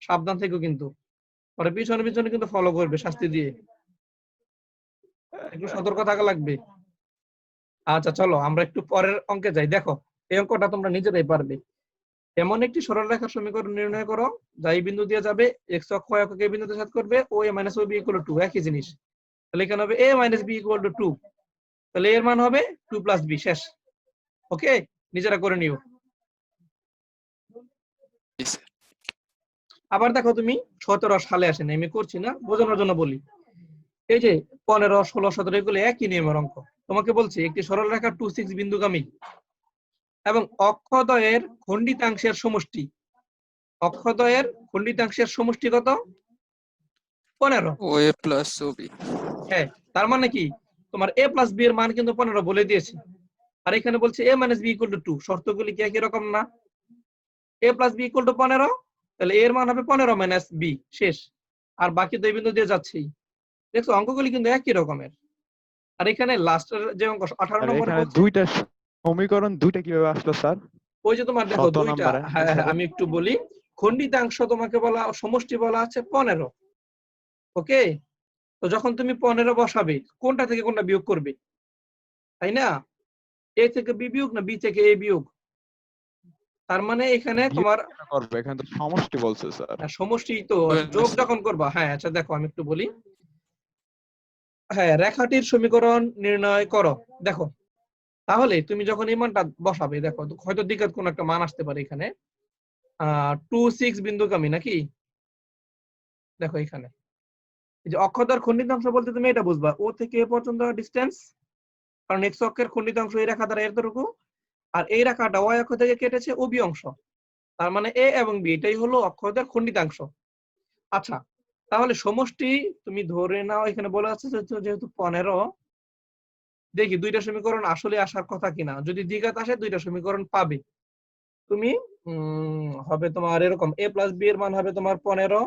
সাবধান থেকো কিন্তু, পরে পিছনে পিছনে কিন্তু ফলো করবে শাস্তি দিয়ে, একটু সতর্ক থাকা লাগবে। আচ্ছা চলো আমরা একটু পরের অঙ্কে যাই। দেখো এই অঙ্কটা তোমরা নিজেরাই পারবে। এমন একটি সরলরেখার সমীকরণ নির্ণয় করো যা এই বিন্দু দিয়ে যাবে, এক্স অক্ষ y অক্ষকে এই বিন্দুতে ছেদ করবে, ও a - ও b = 2, একই জিনিস। তাহলে এখানে হবে a - b = 2, তাহলে এর মান হবে 2 + b, শেষ। ওকে, নিজেরা করে নিও। জি স্যার। আবার দেখো তুমি 17 সালে আসেন, আমি করছি না, বোঝানোর জন্য বলি। এই যে 15, 16, 17 এগুলো একই নিয়মের অঙ্ক। তোমাকে বলছি একটি সরলরেখা 2-6 বিন্দুগামী এবং অক্ষদ্বয়ের খণ্ডিতাংশের সমষ্টি, অক্ষদ্বয়ের খণ্ডিতাংশের সমষ্টি কত? 15। OA plus OB। হ্যাঁ, তার মানে কি তোমার a + b এর মান কিন্তু 15 বলে দিয়েছি, আর এখানে বলছে a - b = 2, শর্তগুলি কি একই রকম না? a + b = 15 তাহলে এর মান হবে 15 মাইনাস বি, শেষ। আর বাকি দুই বিন্দু দিয়ে যাচ্ছেই। দেখছো অঙ্কগুলি কিন্তু একই রকমের। আর এখানে লাস্টের যে অঙ্ক 18 আর নম্বর এখানে বলছে, দুইটা সমীকরণ দুইটা কিভাবে আসলো স্যার? ওই যে তোমার দেখো 17 দুইটা, নম্বরে হ্যাঁ answer এ? আমি একটু বলি। খণ্ডিতাংশ তোমাকে বলা, সমষ্টি বলা আছে 15। ওকে, তো যখন তুমি 15 বসাবে, কোনটা থেকে কোনটা বিয়োগ করবে, তাই না? এ থেকে বি বিয়োগ না বি থেকে এ বিয়োগ? তার মানে এখানে বিয়োগ তোমার কেন করবে? এখানে তো সমষ্টি বলছে স্যার। সমষ্টি তো যোগ যখন করবা, হ্যাঁ আচ্ছা দেখো আমি একটু বলি। হ্যাঁ, রেখাটির সমীকরণ নির্ণয় করো। দেখো তাহলে তুমি যখন এই মানটা বসাবে, দেখো হয়তো দ্বিঘাত কোন একটা মান আসতে পারে এখানে। 26 বিন্দুগামী নাকি? দেখো এখানে এই যে অক্ষদ্বয়ের খণ্ডিতাংশ বলতে তুমি এটা বুঝবা, ও থেকে এ পর্যন্ত ডিসটেন্স, কারণ এক্স অক্ষের খণ্ডিতাংশ এই রেখা দ্বারা এতটুকু, আর এই রেখাটা ওয়াই অক্ষ থেকে কেটেছে ওবি অংশ। তার মানে এ এবং বি এটাই হলো অক্ষদ্বয়ের খণ্ডিতাংশ। আচ্ছা, তাহলে সমষ্টি তুমি ধরে নাও, এখানে বলা আছে যেহেতু 15, দেখি দুইটা সমীকরণ আসলে আসার কথা কিনা। যদি দ্বিঘাত আসে দুইটা সমীকরণ পাবে তুমি। হবে তোমার এরকম, a প্লাস বি এর মান হবে তোমার 15।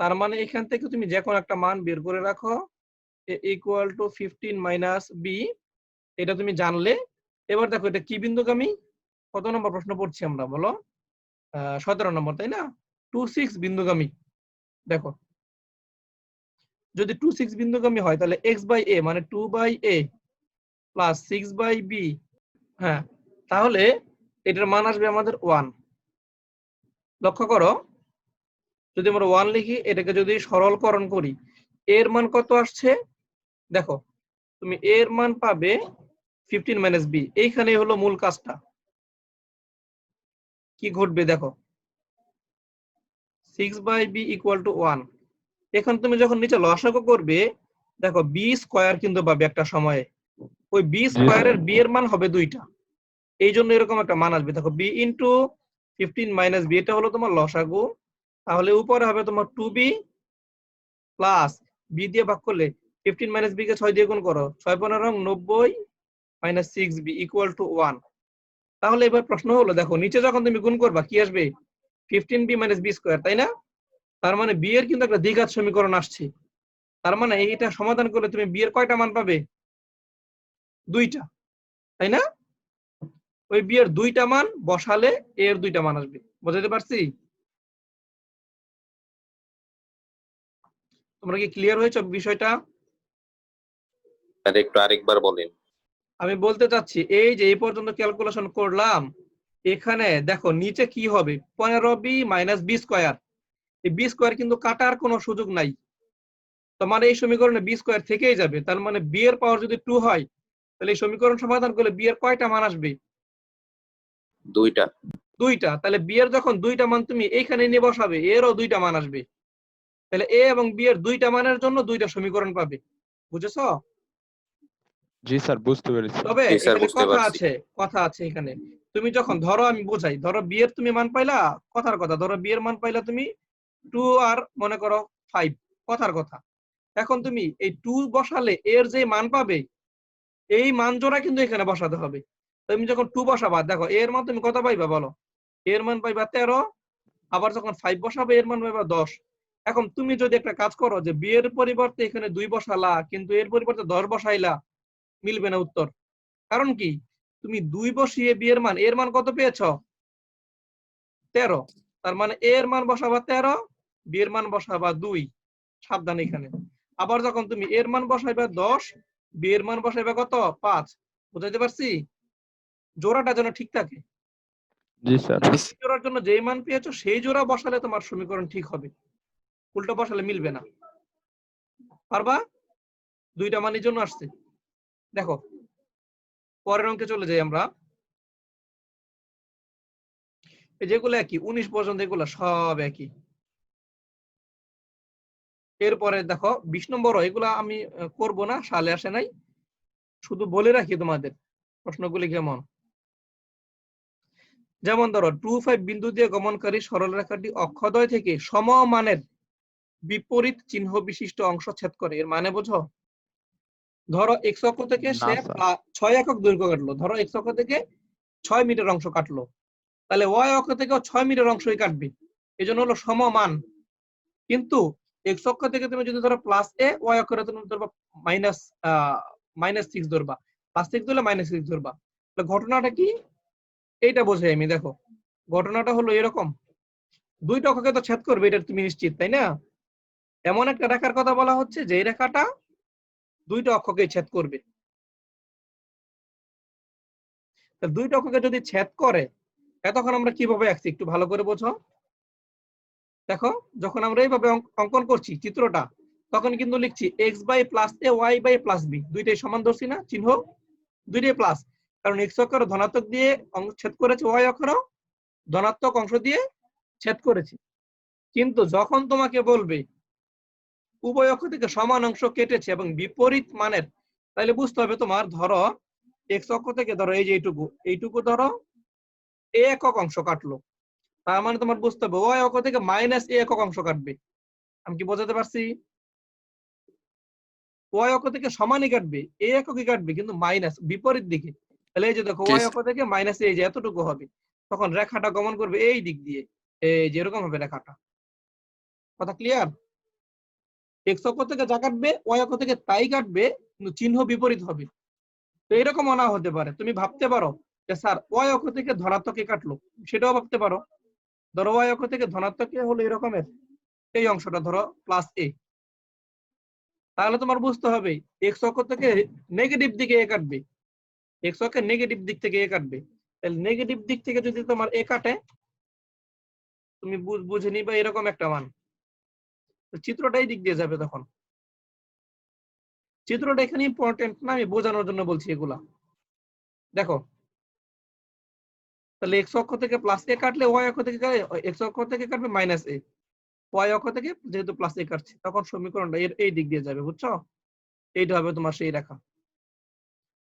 তার মানে এখান থেকে তুমি যে কোনো একটা মান বের করে রাখো, a equal to 15 minus b, এটা তুমি জানলে। এবার দেখো এটা কি বিন্দুগামী, কত নম্বর প্রশ্ন পড়ছি আমরা বলো? 17 নম্বর, তাই না? 26 বিন্দুগামী। দেখো যদি 26 বিন্দুগামী হয় তাহলে x বাই a মানে 2 by a plus 6 by b, হ্যাঁ, তাহলে এটার মান আসবে আমাদের 1। লক্ষ্য করো, যদি আমরা 1 লিখি, এটাকে যদি সরলকরণ করি, এর মান কত আসছে? দেখো তুমি এর মান পাবে 15 মাইনাস বি। এইখানেই হলো মূল কাজটা। কি ঘটবে দেখো, 6 বাই বি ইকুয়াল টু 1। এখন তুমি যখন নিচে লসাগু করবে, দেখো বি স্কয়ার কিন্তু পাবে একটা সময়ে। ওই বি স্কয়ারের বি এর মান হবে 2টা, এই জন্য এরকম একটা মান আসবে। দেখো বি ইন্টু 15 মাইনাস বি, এটা হলো তোমার লসাগু। তাহলে উপরে হবে তোমার 2b প্লাস বি দিয়ে ভাগ করলে 15 মাইনাস বি কে 6 দিয়ে গুণ করো, 6 15 90 মাইনাস 6b ইকুয়াল টু 1। তাহলে এবার প্রশ্ন হলো, দেখো নিচে যখন তুমি গুণ করবা কি আসবে? 15b মাইনাস বি স্কয়ার, তাই না? তার মানে বি এর কিন্তু একটা দ্বিঘাত সমীকরণ আসছে। তার মানে এইটা সমাধান করলে তুমি বি এর কয়টা মান পাবে? 2টা, তাই না? ওই বি এর 2টা মান বসালে এ এর 2টা মান আসবে। বুঝাতে পারছি? তোমরা কি ক্লিয়ার হয়েছে বিষয়টা? স্যার একটু আরেকবার বলেন। আমি বলতে চাচ্ছি, এই যে এই পর্যন্ত ক্যালকুলেশন করলাম, এখানে দেখো নিচে কি হবে? 15b minus b square. এই বি স্কয়ার কিন্তু কাটার কোনো সুযোগ নাই। তোমার এই সমীকরণে বি স্কয়ার থেকেই যাবে। তার মানে বি এর পাওয়ার যদি 2 হয়, তাহলে এই সমীকরণ সমাধান করলে বি এর কয়টা মান আসবে? 2টা। 2টা। তাহলে বি এর যখন 2টা মান তুমি এইখানে নিয়ে বসাবে, এরও 2টা মান আসবে। তাহলে এ এবং বি এর 2টা মানের জন্য 2টা সমীকরণ পাবে। বুঝেছো? জি স্যার, বুঝতে পেরেছি। তবে জি স্যার, এখানে বুঝতে পারছি। কথা আছে এখানে। তুমি যখন ধরো, আমি বোঝাই, ধরো বি এর তুমি মান পাইলা, কথার কথা, ধরো বি এর মান পাইলা তুমি 2 আর মনে করো 5, কথার কথা। এখন তুমি এই 2 বসালে এর যে মান পাবে, এই মান জোড়া কিন্তু এখানে বসাতে হবে। তুমি যখন 2 বসাবা, দেখো এর মান তুমি কত পাইবা বলো? এর মান পাইবা 13। আবার যখন 5 বসাবে এর মান পাইবা 10। এখন তুমি যদি একটা কাজ করো যে বি এর পরিবর্তে এখানে 2 বসালা, কিন্তু এর পরিবর্তে 10 বসাইলা, মিলবে না উত্তর। কারণ কি? তুমি 2 বসিয়ে বি এর মান কত পেয়েছো? 13। তার মানে এর মান বসাবা 13, বি এর মান বসাবা 2। সাবধান এখানে। আবার যখন তুমি এর মান বসাইবা 10, বি এর মান বসাইবা কত? 5। বুঝাইতে পারছি? জোড়াটা যেন ঠিক থাকে। জি স্যার। জোড়ার জন্য যেই মান পেয়েছো সেই জোড়া বসালে তোমার সমীকরণ ঠিক হবে, উল্টো বসালে মিলবে না। পারবা? 2টা মানের জন্য আসছে। দেখো পরের অঙ্কে চলে যাই আমরা। এই যেগুলো একই 19 পর্যন্ত, এগুলো সব একই। এরপরে দেখো 20 নম্বর, এগুলা আমি করব না, সালে আসে নাই, শুধু বলে রাখি তোমাদের প্রশ্নগুলি কেমন। যেমন ধরো 25 বিন্দু দিয়ে গমনকারী সরলরেখাটি অক্ষদ্বয় থেকে সমমানের বিপরীত চিহ্ন বিশিষ্ট অংশ ছেদ করে। এর মানে বোঝো? ধরো এক্স অক্ষ থেকে না সে স্যার। 6 একক দৈর্ঘ্য কাটলো, ধরো এক্স অক্ষ থেকে 6 মিটার অংশ কাটলো। তাহলে ওয়াই অক্ষ থেকেও 6 মিটার অংশই কাটবে, এই জন্য হলো সমমান। কিন্তু এক্স অক্ষ থেকে তুমি যদি ধরো প্লাস এ, ওয়াই অক্ষ তুমি ধরবা -6 ধরবা, +6 ধরলে -6 ধরবা। তাহলে ঘটনাটা কি এইটা বোঝাই আমি। দেখো ঘটনাটা হলো এরকম, দুইটা অক্ষকে তো ছেদ করবে, এটা তুমি নিশ্চিত, তাই না? এমন একটা রেখার কথা বলা হচ্ছে যে এই রেখাটা দুইটা অক্ষকে ছেদ করবে। দুইটা অক্ষকে যদি ছেদ করে তখন আমরা কিভাবে আঁকছি একটু ভালো করে বোঝো। দেখো যখন আমরা এইভাবে অঙ্কন করছি চিত্রটা, তখন কিন্তু লিখছি x/+a y/+b, দুইটাই সমান ধরছি না, চিহ্ন দুইটাই প্লাস, কারণ x অক্ষর ধনাত্মক দিয়ে ছেদ করেছে, y অক্ষর ধনাত্মক অংশ দিয়ে ছেদ করেছি। কিন্তু যখন তোমাকে বলবে উভয় অক্ষ থেকে সমান অংশ কেটেছে এবং বিপরীত মানের, তাহলে বুঝতে হবে তোমার, ধরো এক্স অক্ষ থেকে ধরো এই যে এইটুকু ধরো এ একক অংশ কাটলো, তার মানে তোমার বুঝতে হবে ওয়াই অক্ষ থেকে -a একক অংশ কাটবে। আমি কি বোঝাতে পারছি? ওয়াই অক্ষ থেকে সমানই কাটবে, এ এককই কাটবে, কিন্তু মাইনাস বিপরীত দিকে। তাহলে এই যে দেখো ওয়াই অক্ষ থেকে মাইনাস এই যে এতটুকু হবে, তখন রেখাটা গমন করবে এই দিক দিয়ে, এই যে এরকম হবে রেখাটা। কথা ক্লিয়ার? এক্স অক্ষ থেকে যা কাটবে ওয়াই অক্ষ থেকে তাই কাটবে, কিন্তু চিহ্ন বিপরীত হবে। তো এরকম না হতে পারে, তুমি ভাবতে পারো যে স্যার ওয়াই অক্ষ থেকে ধনাত্মকে কাটলো, সেটাও ভাবতে পারো। ধরো ওয়াই অক্ষ থেকে ধনাত্মকে হলো এরকমের এই অংশটা ধরো +a, তাহলে তোমার বুঝতে হবে এক্স অক্ষ থেকে নেগেটিভ দিকে এ কাটবে, এক্স অক্ষের নেগেটিভ দিক থেকে এ কাটবে। তাহলে নেগেটিভ দিক থেকে যদি তোমার এ কাটে, তুমি বুঝে নিবা এরকম একটা মান, চিত্রটাই দিক দিয়ে যাবে। তখন চিত্রটা এখানে ইম্পর্টেন্ট না, আমি বোঝানোর জন্য বলছি এগুলা। দেখো তাহলে এক্স অক্ষ থেকে +a কাটলে ওয়াই অক্ষ থেকে এক্স অক্ষ থেকে কাটবে -a, ওয়াই অক্ষ থেকে যেহেতু +a কাটছে, তখন সমীকরণটা এই দিক দিয়ে যাবে, বুঝছো? এইটা হবে তোমার সেই রেখা,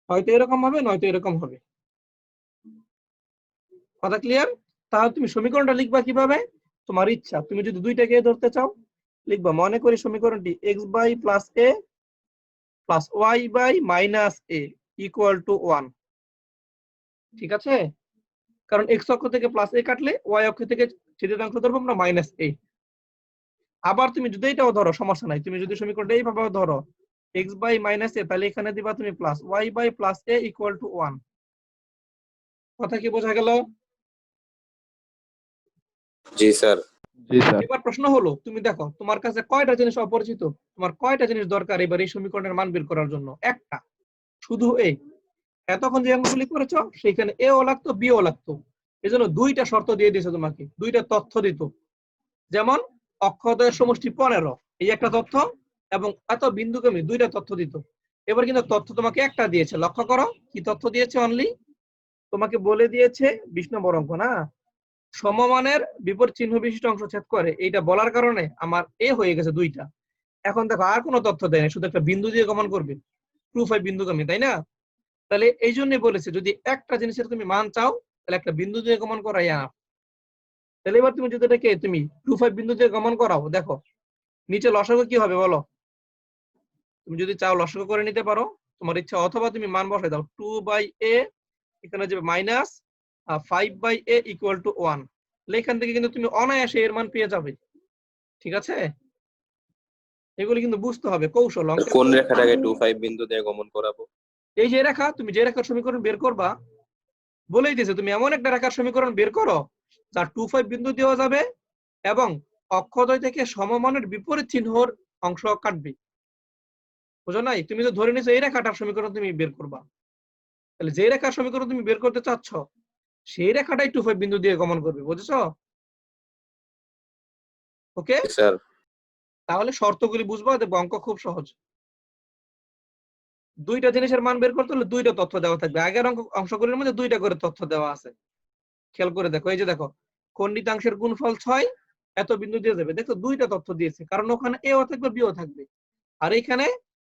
হয়তো এরকম হবে নয়তো এরকম হবে। কথা ক্লিয়ার? তাহলে তুমি সমীকরণটা লিখবা কিভাবে, তোমার ইচ্ছা। তুমি যদি দুইটাকে ধরতে চাও লিখবা, মনে করি সমীকরণটি x/+a + y/-a = 1, ঠিক আছে? কারণ এক্স অক্ষ থেকে +a কাটলে ওয়াই অক্ষ থেকে ছেদিতাংশ ধরবো আমরা -a। আবার তুমি যদি এটাও ধরো সমস্যা নাই, তুমি যদি সমীকরণটা এইভাবে ধরো x/-a, তাহলে এখানে দিবা তুমি +y/+a = 1। কথা কি বোঝা গেল? জি স্যার। জি স্যার। এবার প্রশ্ন হলো, তুমি দেখো তোমার কাছে কয়টা জিনিস অপরিচিত, তোমার কয়টা জিনিস দরকার এবার এই সমীকরণের মান বের করার জন্য? একটা, শুধু এ। এতক্ষণ যে অঙ্কগুলি করেছো সেখানে এ ও লাগতো, বি ও লাগতো, এজন্য দুইটা শর্ত দিয়ে দিয়েছে তোমাকে, দুইটা তথ্য দিত। যেমন অক্ষদ্বয়ের সমষ্টি 15, এই একটা তথ্য, এবং এত বিন্দুগামী দুইটা তথ্য দিত। এবার কিন্তু তথ্য তোমাকে একটা দিয়েছে, লক্ষ্য করো কি তথ্য দিয়েছে। অনলি তোমাকে বলে দিয়েছে 20 নম্বর অঙ্ক না, সমমানের বিপরীত চিহ্ন বিশিষ্ট অংশ ছেদ করে, এইটা বলার কারণে আমার এ হয়ে গেছে দুইটা। এখন দেখো আর কোনো তথ্য দেয় না, শুধু একটা বিন্দু দিয়ে গমন করবে, 2, 5 বিন্দুগামী, তাই না? তাহলে এই জন্যই বলেছে যদি একটা জিনিসের তুমি মান চাও তাহলে একটা বিন্দু দিয়ে গমন করাই আনাফ। তাহলে এবার তুমি যদি এটাকে তুমি 2, 5 বিন্দু দিয়ে গমন করাও, দেখো নিচে লসাগু কি হবে বলো? তুমি যদি চাও লসাগু করে নিতে পারো, তোমার ইচ্ছা, অথবা তুমি মান বসাই দাও 2/a, এখানে যাবে -5/a = 1। এখান থেকে কিন্তু তুমি অনায়াসে এর মান পেয়ে যাবে, ঠিক আছে? এগুলি কিন্তু বুঝতে হবে, কৌশল, অঙ্কের কোন কৌশল। রেখাটাকে 2, 5 বিন্দু দিয়ে গমন করাবো? এই যে রেখা, তুমি যে রেখার সমীকরণ বের করবা বলেই দিয়েছে, তুমি এমন একটা রেখার সমীকরণ বের করো যার 2, 5 বিন্দু দেওয়া যাবে এবং অক্ষদ্বয় থেকে সমমানের বিপরীত চিহ্নর অংশ কাটবে। বুঝো নাই? তুমি তো ধরে নিছো এই রেখাটার সমীকরণ তুমি বের করবা, তাহলে যে রেখার সমীকরণ তুমি বের করতে চাচ্ছ সেই রেখাটাই 2, 5 বিন্দু দিয়ে গমন করবে, বুঝেছো? ওকে, জি স্যার। তাহলে শর্তগুলি বুঝবা, দেখবো অঙ্ক খুব সহজ। দুইটা জিনিসের মান বের করতে হলে দুইটা তথ্য দেওয়া থাকবে, আগের অংশগুলির মধ্যে দুইটা করে তথ্য দেওয়া আছে। খেয়াল করে দেখো, এই যে দেখো খণ্ডিতাংশের গুণফল 6, এত বিন্দু দিয়ে যাবে, দেখো দুইটা তথ্য দিয়েছে, কারণ ওখানে এ ও থাকবে বি ও থাকবে, আর এইখানে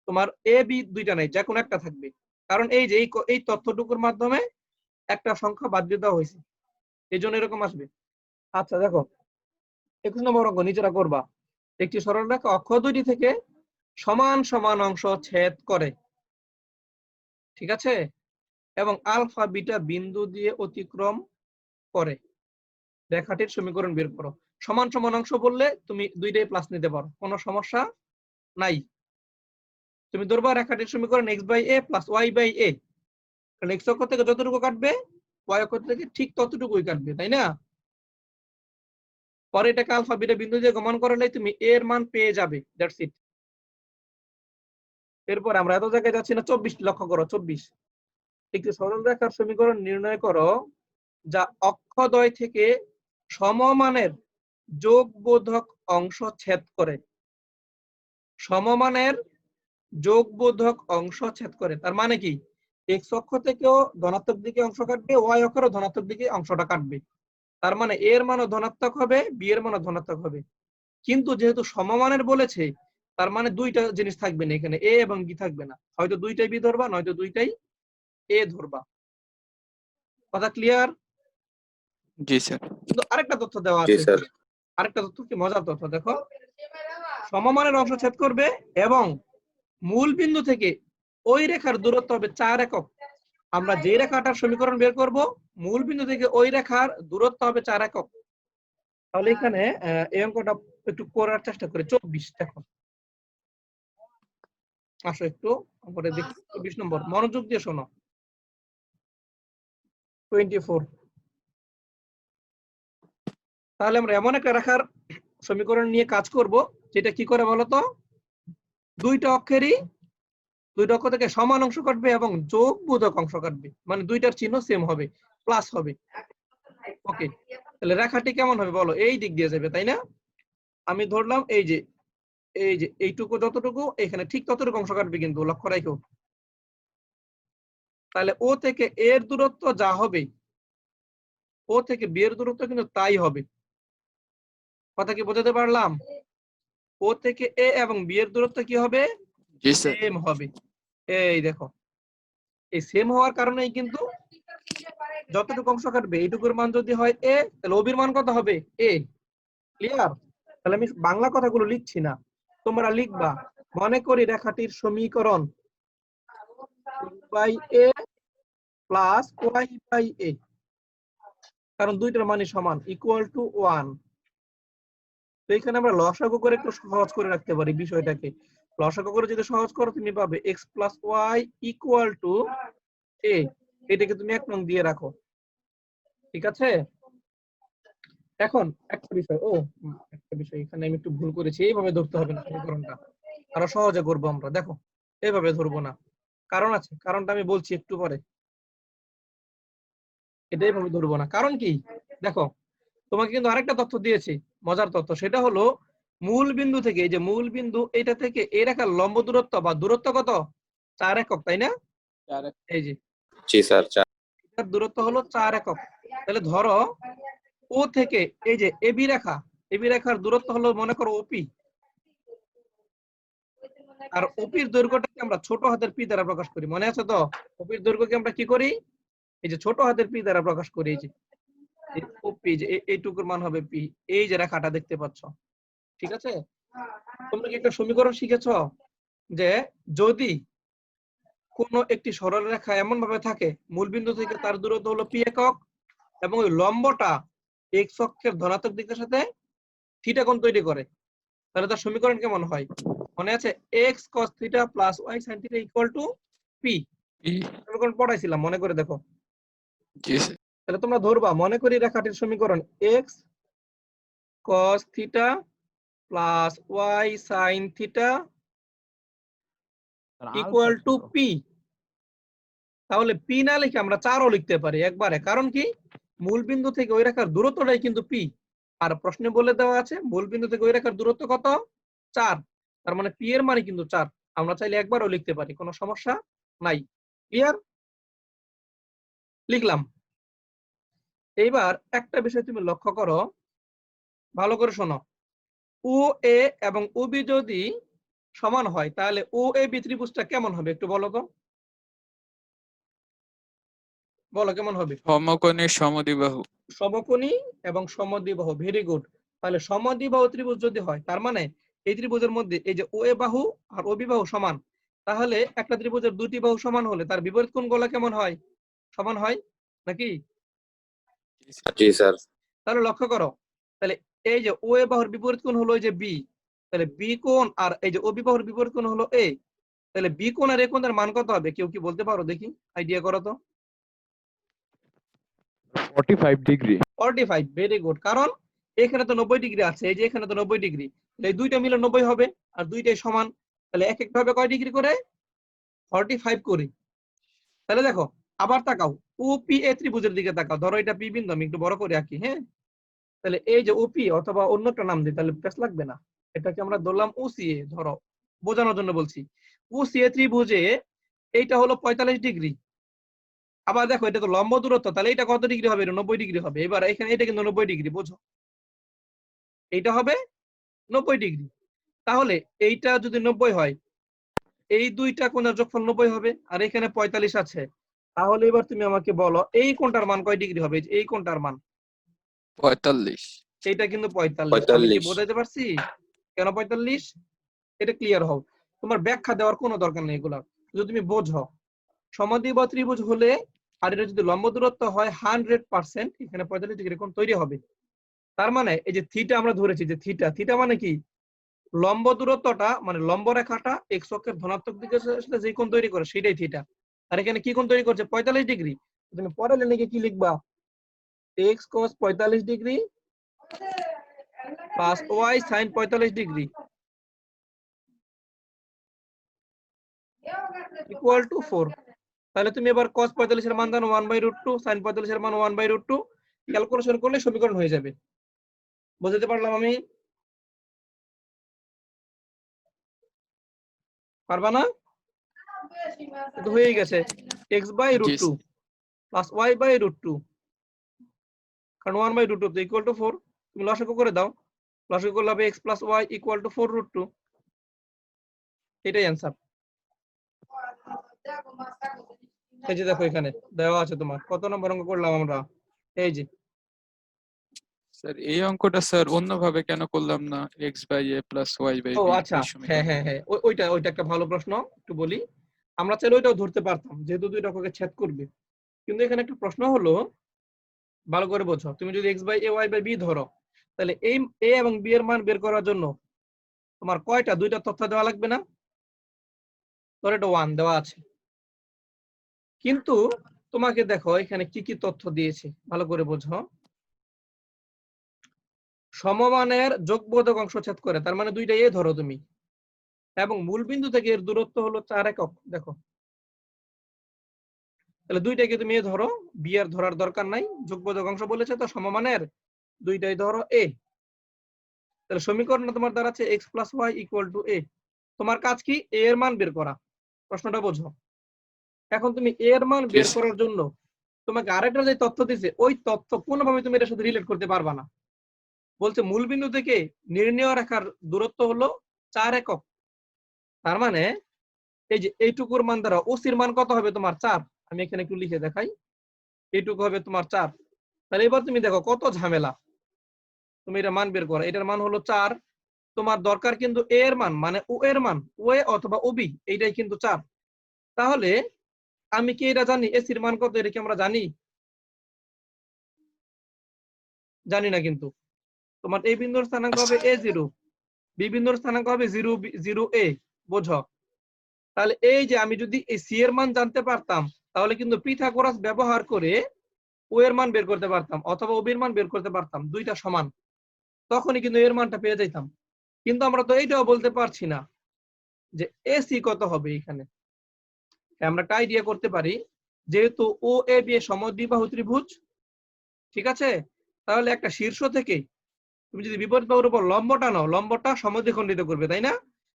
তোমার এ বি দুইটা নাই, যে কোনো একটা থাকবে, কারণ এই যে এই তথ্যটুকুর মাধ্যমে একটা সংখ্যা বাদ দিয়ে দেওয়া হয়েছে, এই জন্য এরকম আসবে। আচ্ছা দেখো 21 নম্বর অঙ্ক নিচেরা করবা, একটি সরলরেখা অক্ষ দুইটি থেকে সমান সমান অংশ ছেদ করে, ঠিক আছে, এবং আলফা বিটা বিন্দু দিয়ে অতিক্রম করে। রেখাটির সমীকরণ বের করো। সমান সমান অংশ বললে তুমি দুইটাই প্লাস নিতে পারো, কোনো সমস্যা নাই। তুমি ধরবা রেখাটির সমীকরণ x by a plus y by a, কারণ x অক্ষ থেকে যতটুকু কাটবে y অক্ষ থেকে ঠিক ততটুকুই কাটবে, তাই না? পরে এটাকে আলফা বিটা বিন্দু দিয়ে গমন করলে তুমি a এর মান পেয়ে যাবে, দ্যাটস ইট। এরপর আমরা এত জায়গায় যাচ্ছি না, 24 লক্ষ্য করো, 24। একটি সরল রেখার সমীকরণ নির্ণয় করো যা অক্ষদ্বয় থেকে সমমানের যোগবোধক অংশ ছেদ করে। সমমানের যোগবোধক অংশ ছেদ করে, তার মানে কি x অক্ষ থেকেও ধনাত্মক দিকে অংশ কাটবে, y অক্ষেরও ধনাত্মক দিকে অংশটা কাটবে। তার মানে a এর মানও ধনাত্মক হবে, b এর মানও ধনাত্মক হবে। কিন্তু যেহেতু সমমানের বলেছে, তার মানে দুইটা জিনিস থাকবে না এখানে, a এবং b থাকবে না, হয়তো দুইটাই b ধরবা, নয়তো দুইটাই a ধরবা। কথা ক্লিয়ার? জি স্যার। কিন্তু আরেকটা তথ্য দেওয়া জি আছে, স্যার। আরেকটা তথ্য কি মজার তথ্য, দেখো সমমানের অংশ ছেদ করবে এবং মূল বিন্দু থেকে ওই রেখার দূরত্ব হবে 4 একক। আমরা যে রেখাটার সমীকরণ বের করব, মূল বিন্দু থেকে ওই রেখার দূরত্ব হবে 4 একক। তাহলে এখানে এই অঙ্কটা একটু করার চেষ্টা করে। 24 দেখো, আসো একটু অঙ্কটা দেখি। 24 নম্বর, মনোযোগ দিয়ে শোনো। 24। তাহলে আমরা এমন একটা রেখার সমীকরণ নিয়ে কাজ করব যেটা কি করে বলতো, দুইটা অক্ষ থেকে সমান অংশ কাটবে এবং যোগবোধক অংশ কাটবে, মানে দুইটার চিহ্ন সেম হবে, প্লাস হবে। ওকে, তাহলে রেখাটি কেমন হবে বলো, এই দিক দিয়ে যাবে, তাই না? আমি ধরলাম এই যে এইটুকু যতটুকু, এখানে ঠিক ততটুকু অংশ কাটবে, কিন্তু লক্ষ্য রাখো। তাহলে ও থেকে এর দূরত্ব যা হবে, ও থেকে বি এর দূরত্ব কিন্তু তাই হবে। কথা কি বোঝাতে পারলাম? ও থেকে এ এবং বি এর দূরত্ব কি হবে? জি স্যার। সেম হবে। এই দেখো, এই সেম হওয়ার কারণেই কিন্তু যতটুকু অংশ কাটবে এইটুকুর মান যদি হয় এ, তাহলে ওবির মান কত হবে? এ। ক্লিয়ার? তাহলে আমি বাংলা কথাগুলো লিখছি না, তোমরা লিখবা। মনে করি রেখাটির সমীকরণ by A plus Y by A, কারণ দুইটার মানই সমান, ইকুয়াল টু 1। তো এখানে আমরা লসাগু করে একটু সহজ করে রাখতে পারি বিষয়টাকে। লসাগু করে যদি সহজ করো, তুমি পাবে x plus Y equal to A. এটাকে তুমি 1 নং দিয়ে রাখো, ঠিক আছে? এখন একটা বিষয়, একটা বিষয় এখানে আমি একটু ভুল করেছি, এইভাবে ধরতে হবে না সমীকরণটা, আরো সহজে করবো আমরা। দেখো, এইভাবে ধরবো না, কারণ আছে, কারণটা আমি বলছি একটু পরে। এটা এইভাবে ধরবো না, কারণ কি দেখো, তোমাকে কিন্তু আরেকটা তথ্য দিয়েছি, মজার তথ্য। সেটা হলো মূল বিন্দু থেকে, এই যে মূল বিন্দু, এটা থেকে এই রেখার লম্ব দূরত্ব বা দূরত্ব কত? 4 একক, তাই না? এই যে জি স্যার। এটার দূরত্ব হলো 4 একক। তাহলে ধরো ও থেকে এই যে এবি রেখার দূরত্ব হলো মনে করো ওপি, আর ওপির দৈর্ঘ্যটাকে আমরা ছোট হাতের পি দ্বারা প্রকাশ করি, মনে আছে তো? ওপির দৈর্ঘ্যকে আমরা কি করি? এই যে ছোট হাতের পি দ্বারা প্রকাশ করি। এই যে ওপি, যে এইটুকুর মান হবে পি, এই যে রেখাটা দেখতে পাচ্ছ, ঠিক আছে? তোমরা কি একটা সমীকরণ শিখেছো যে যদি কোন একটি সরল রেখা এমন ভাবে থাকে, মূল বিন্দু থেকে তার দূরত্ব হলো পি একক এবং ওই লম্বটা এক্স অক্ষের ধনাত্মক দিকের সাথে থিটা কোণ তৈরি করে, তাহলে তার সমীকরণ কেমন হয়? মনে আছে? X cos theta plus y sine theta equal to p. সমীকরণ পড়াইছিলাম, মনে করে দেখো। জি স্যার। তাহলে তোমরা ধরবা, মনে করি রেখাটির সমীকরণ x cos theta plus y sine theta equal to p. তাহলে পি না লিখে আমরা 4ও লিখতে পারি একবারে, কারণ কি মূল বিন্দু থেকে ওই রেখার দূরত্বটাই কিন্তু পি, আর প্রশ্নে বলে দেওয়া আছে মূল বিন্দু থেকে ওই রেখার দূরত্ব কত? 4। তার মানে পি এর মানে কিন্তু 4। আমরা চাইলে একবারও লিখতে পারি, কোনো সমস্যা নাই। ক্লিয়ার? লিখলাম। এইবার একটা বিষয় তুমি লক্ষ্য করো, ভালো করে শোনো। ও এ এবং ও বি যদি সমান হয়, তাহলে ও এ বি ত্রিভুজটা কেমন হবে একটু বলো তো, বলো কেমন হবে? সমকোণী সমদ্বিবাহু। সমকোণী এবং সমদ্বিবাহু, ভেরি গুড। তাহলে সমদ্বিবাহু ত্রিভুজ যদি হয়, তার মানে এই ত্রিভুজের মধ্যে এই যে ও এ বাহু আর ও বি বাহু সমান, তাহলে একটা ত্রিভুজের দুটি বাহু সমান হলে তার বিপরীত কোণগুলো কেমন হয়? সমান হয় নাকি? জি স্যার। তাহলে লক্ষ্য করো, তাহলে এই যে ও এ বাহুর বিপরীত কোণ হলো এই যে বি, তাহলে বি কোণ আর এই যে ও বি বাহুর বিপরীত কোণ হলো এ, তাহলে বি কোণ আর এ কোণের মান কত হবে? কেউ কি বলতে পারো? দেখি, আইডিয়া করো তো। 45 ডিগ্রি। 45, very good. কারণ এখানে তো 90 ডিগ্রি আছে, এই যে এখানে তো 90 ডিগ্রি, এই দুইটা মিলে 90 হবে, আর দুইটাই সমান, তাহলে এক একটা হবে কয় ডিগ্রি করে? 45 করে। তাহলে দেখো, আবার তাকাও, ওপিএ ত্রিভুজের দিকে তাকাও। ধরো এটা পি বিন্দু, আমি একটু বড় করে আঁকি, হ্যাঁ? তাহলে এই যে ওপি অথবা অন্য একটা নাম দিই, তাহলে পেস লাগবে না। এটাকে আমরা ধরলাম ওসিএ, ধরো বোঝানোর জন্য বলছি। ওসিএ ত্রিভুজে এইটা হলো 45 ডিগ্রি। আবার দেখো এটা তো লম্ব দূরত্ব, তাহলে এটা কত ডিগ্রি হবে? এটা 90 ডিগ্রি হবে। এবার এখানে এটা কিন্তু 90 ডিগ্রি, বোঝো, এইটা হবে 90 ডিগ্রি। তাহলে এইটা যদি 90 হয়, এই দুইটা কোণের যোগফল 90 হবে, আর এখানে 45 আছে। তাহলে এবার তুমি আমাকে বলো এই কোণটার মান কয় ডিগ্রি হবে? এই কোণটার মান 45। এইটা কিন্তু 45। আমি কি 45। বোঝাতে পারছি কেন 45? এটা ক্লিয়ার হও, তোমার ব্যাখ্যা দেওয়ার কোনো দরকার নেই এগুলা, যদি তুমি বোঝো। সমদ্বিবাহু ত্রিভুজ হলে আর এটা যদি লম্ব দূরত্ব হয় 100%, এখানে 45 ডিগ্রি কোণ তৈরি হবে। তার মানে এই যে থিটা আমরা ধরেছি, যে থিটা, থিটা মানে কি? লম্ব দূরত্বটা মানে লম্ব রেখাটা এক্স অক্ষের ধনাত্মক দিকে আসলে যে কোণ তৈরি করে সেটাই থিটা। আর এখানে কি কোণ তৈরি করছে? 45 ডিগ্রি। তুমি পরের লাইনে কি লিখবা? X cos 45 degree plus y sin 45 degree equal to 4। তাহলে তুমি এবার cos 45 এর মান জানো 1/√2, sin 45 এর মান 1/√2, ক্যালকুলেশন করলে সমীকরণ হয়ে যাবে। বুঝতে পারলাম আমি? পারবা না? তো হয়ে গেছে x/√2 প্লাস y/√2, কারণ 1/√2 ইকুয়াল টু 4। তুমি লসাগু করে দাও, লসাগু করলে হবে x plus y equal to 4√2। এটাই অ্যান্সার। এই যে দেখো এখানে দেওয়া আছে তোমার, কত নম্বর অঙ্ক করলাম আমরা? এই যে স্যার এই অঙ্কটা স্যার অন্যভাবে কেন করলাম না? x/a + y/b ও আচ্ছা, এই হ্যাঁ সমীকরণ। হ্যাঁ হ্যাঁ, ওইটা একটা ভালো প্রশ্ন, একটু বলি। আমরা চাইলে ওইটাও ধরতে পারতাম, যেহেতু দুইটা অঙ্ককে ছেদ করবে। কিন্তু এখানে একটা প্রশ্ন হলো, ভালো করে বোঝো, তুমি যদি x/a y/b ধরো, তাহলে এই a এবং b এর মান বের করার জন্য তোমার কয়টা? দুইটা তথ্য দেওয়া লাগবে না? ধর এটা 1 দেওয়া আছে, কিন্তু তোমাকে দেখো এখানে কি কি তথ্য দিয়েছে, ভালো করে বোঝো। সমমানের যোগবোধক অংশ ছেদ করে, তার মানে দুইটা এ ধরো তুমি, এবং মূল বিন্দু থেকে এর দূরত্ব হলো 4 একক। দেখো, তাহলে দুইটাকে তুমি এ ধরো, বি আর ধরার দরকার নাই, যোগবোধক অংশ বলেছে তো সমমানের, দুইটাই ধরো এ। তাহলে সমীকরণ তোমার দাঁড়াচ্ছে x plus Y equal to A. তোমার কাজ কি? এ এর মান বের করা। প্রশ্নটা বোঝো। এখন তুমি এ এর মান বের Yes. করার জন্য তোমাকে আরেকটা যে তথ্য দিছে, ওই তথ্য কোনোভাবে তুমি এটার সাথে রিলেট করতে পারবা না। বলছে মূল বিন্দু থেকে নির্ণেয় রেখার দূরত্ব হলো 4 একক। তার মানে এই যে এইটুকুর মান দ্বারা ওসির মান কত হবে? তোমার 4। আমি এখানে একটু লিখে দেখাই, এইটুকু হবে তোমার 4। তাহলে এবার তুমি দেখো কত ঝামেলা, তুমি এটা মান বের করো। এটার মান হলো 4, তোমার দরকার কিন্তু এ এর মান, মানে ও এর মান, ও এ অথবা ওবি, এইটাই কিন্তু 4। তাহলে আমি কি এটা জানি এসির মান কত? এটা কি আমরা জানি? জানি না। কিন্তু তোমার এই বিন্দুর স্থানাঙ্ক হবে a0, বি বিন্দুর স্থানাঙ্ক হবে 0 a, বোঝো। তাহলে এই যে আমি যদি এই সি এর মান জানতে পারতাম, তাহলে কিন্তু পিথাগোরাস ব্যবহার করে ও এর মান বের করতে পারতাম অথবা ওবির মান বের করতে পারতাম, দুইটা সমান, তখনই কিন্তু এর মানটা পেয়ে যেতাম। কিন্তু আমরা তো এইটাও বলতে পারছি না যে এসি কত হবে। এখানে আমরা একটা আইডিয়া করতে পারি, যেহেতু ও এ বি সমদ্বিবাহু ত্রিভুজ, ঠিক আছে, তাহলে একটা শীর্ষ থেকে তুমি যদি বিপরীত বাহুর উপর লম্বটা নাও, লম্বটা সমদ্বিখণ্ডিত করবে, তাই না?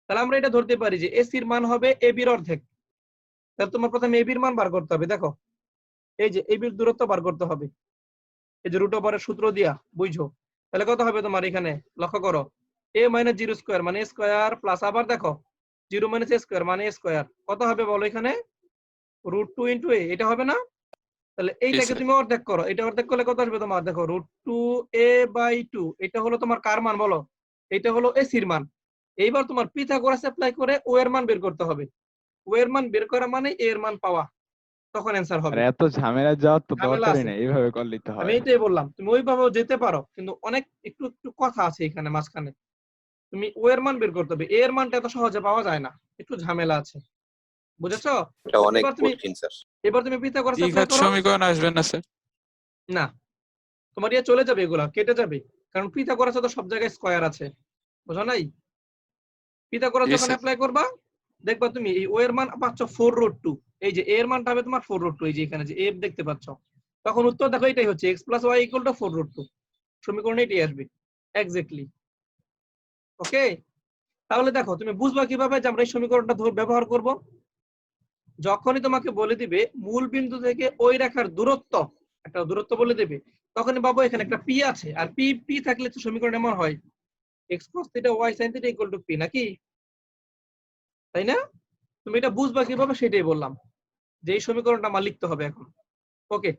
তাহলে আমরা এটা ধরতে পারি যে এসির মান হবে এ বির অর্ধেক। তাহলে তোমার প্রথমে এ বির মান বার করতে হবে। দেখো, এই যে এ বির দূরত্ব বার করতে হবে, এই যে রুট ওভারের সূত্র দিয়া, বুঝছো? তাহলে কত হবে তোমার? এখানে লক্ষ্য করো, a মাইনাস 0 স্কয়ার মানে স্কয়ার, প্লাস আবার দেখো 0 মাইনাস a স্কয়ার মানে স্কয়ার, কত হবে বলো এখানে? √2 ইনটু a, এটা হবে না? তাহলে এইটাকে sir. তুমি অর্ধেক করো, এটা অর্ধেক করলে কত আসবে তোমার? দেখো √2a/2, এটা হলো তোমার কার মান বলো? এটা হলো এসির মান। এইবার তোমার পিথাগোরাস অ্যাপ্লাই করে ও এর মান বের করতে হবে। ও এর মান বের করা মানে এ এর মান পাওয়া। তখন অ্যান্সার আর হবে। এত ঝামেলা যাওয়ার তো ঝামেলা দরকারই আছে। নেই, এইভাবে কল দিতে আমি হয়। এটাই বললাম, তুমি ওইভাবেও যেতে পারো, কিন্তু অনেক একটু একটু কথা আছে এখানে মাঝখানে। তুমি ও এর মান বের করতে হবে, এ এর মানটা এত সহজে পাওয়া যায় না, একটু ঝামেলা আছে, বুঝেছো? এটা অনেক এবার তুমি কঠিন স্যার। পিথাগোরাস অ্যাপ্লাই দ্বিঘাত করো। সমীকরণ আসবে না স্যার? না, তোমার ইয়ে চলে যাবে, এগুলা কেটে যাবে, কারণ পিথাগোরাসে তো সব জায়গায় স্কয়ার আছে, বুঝো নাই? পিথাগোরাস জি যখন স্যার। অ্যাপ্লাই করবা, দেখবা তুমি এই ও এর মান পাচ্ছ 4√2, এই যে a এর মানটা হবে তোমার 4√2, এই যে এখানে যে a দেখতে পাচ্ছ, তখন উত্তর দেখো এটাই হচ্ছে x + y = 4√2, সমীকরণ এটাই আসবে এক্স্যাক্টলি। ওকে, তাহলে দেখো তুমি বুঝবা কিভাবে যে আমরা এই সমীকরণটা ব্যবহার করব। যখনই তোমাকে বলে দিবে মূল বিন্দু থেকে ওই রেখার দূরত্ব, একটা দূরত্ব বলে দিবে, তখনই পাবো এখানে একটা p আছে, আর p থাকলে তো সমীকরণ এমন হয় x cos θ y sin θ = p, নাকি? তাই না? তুমি এটা বুঝবা কিভাবে সেটাই বললাম, যে এই সমীকরণটা আমার লিখতে হবে এখন। ওকে,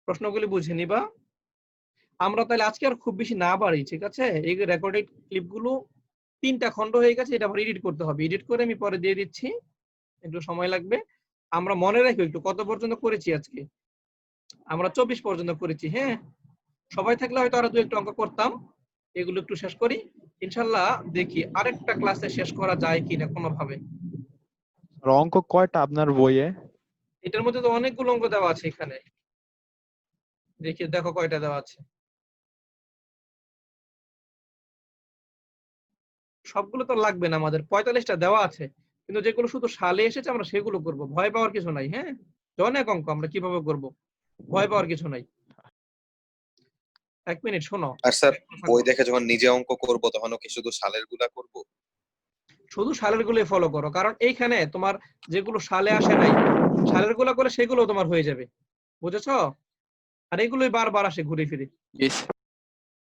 প্রশ্নগুলি বুঝে নিবা। আমরা তাহলে আজকে আর খুব বেশি না বাড়ি, ঠিক আছে? এই রেকর্ডেড ক্লিপগুলো 3টা খণ্ড হয়ে গেছে, এটা আবার এডিট করতে হবে, এডিট করে আমি পরে দিয়ে দিচ্ছি, একটু সময় লাগবে। আমরা মনে রাখি একটু কত পর্যন্ত করেছি আজকে। আমরা 24 পর্যন্ত করেছি, হ্যাঁ? সবাই থাকলে হয়তো আরো 2 একটা অঙ্ক করতাম। এগুলো একটু শেষ করি ইনশাআল্লাহ, দেখি আরেকটা ক্লাসে শেষ করা যায় কিনা কোনোভাবে। আর অঙ্ক কয়টা আপনার বইয়ে? এটার মধ্যে তো অনেকগুলো অঙ্ক দেওয়া আছে এখানে, দেখি দেখো কয়টা দেওয়া আছে। সবগুলো তো লাগবে না, আমাদের 45টা দেওয়া আছে, কিন্তু যেগুলো শুধু সালে এসেছে আমরা সেগুলো করব, ভয় পাওয়ার কিছু নাই, হ্যাঁ? অনেক অঙ্ক আমরা কিভাবে করব, ভয় পাওয়ার কিছু নাই। 1 মিনিট শোনো। আর স্যার বই দেখে যখন নিজে অঙ্ক করব তখনও কি শুধু সালের গুলা করব? শুধু সালের গুলো ফলো করো, কারণ এইখানে তোমার যেগুলো সালে আসে নাই, সালের গুলো করে সেগুলো তোমার হয়ে যাবে, বুঝেছো? আর এগুলোই বারবার আসে ঘুরে ফিরে। জি স্যার।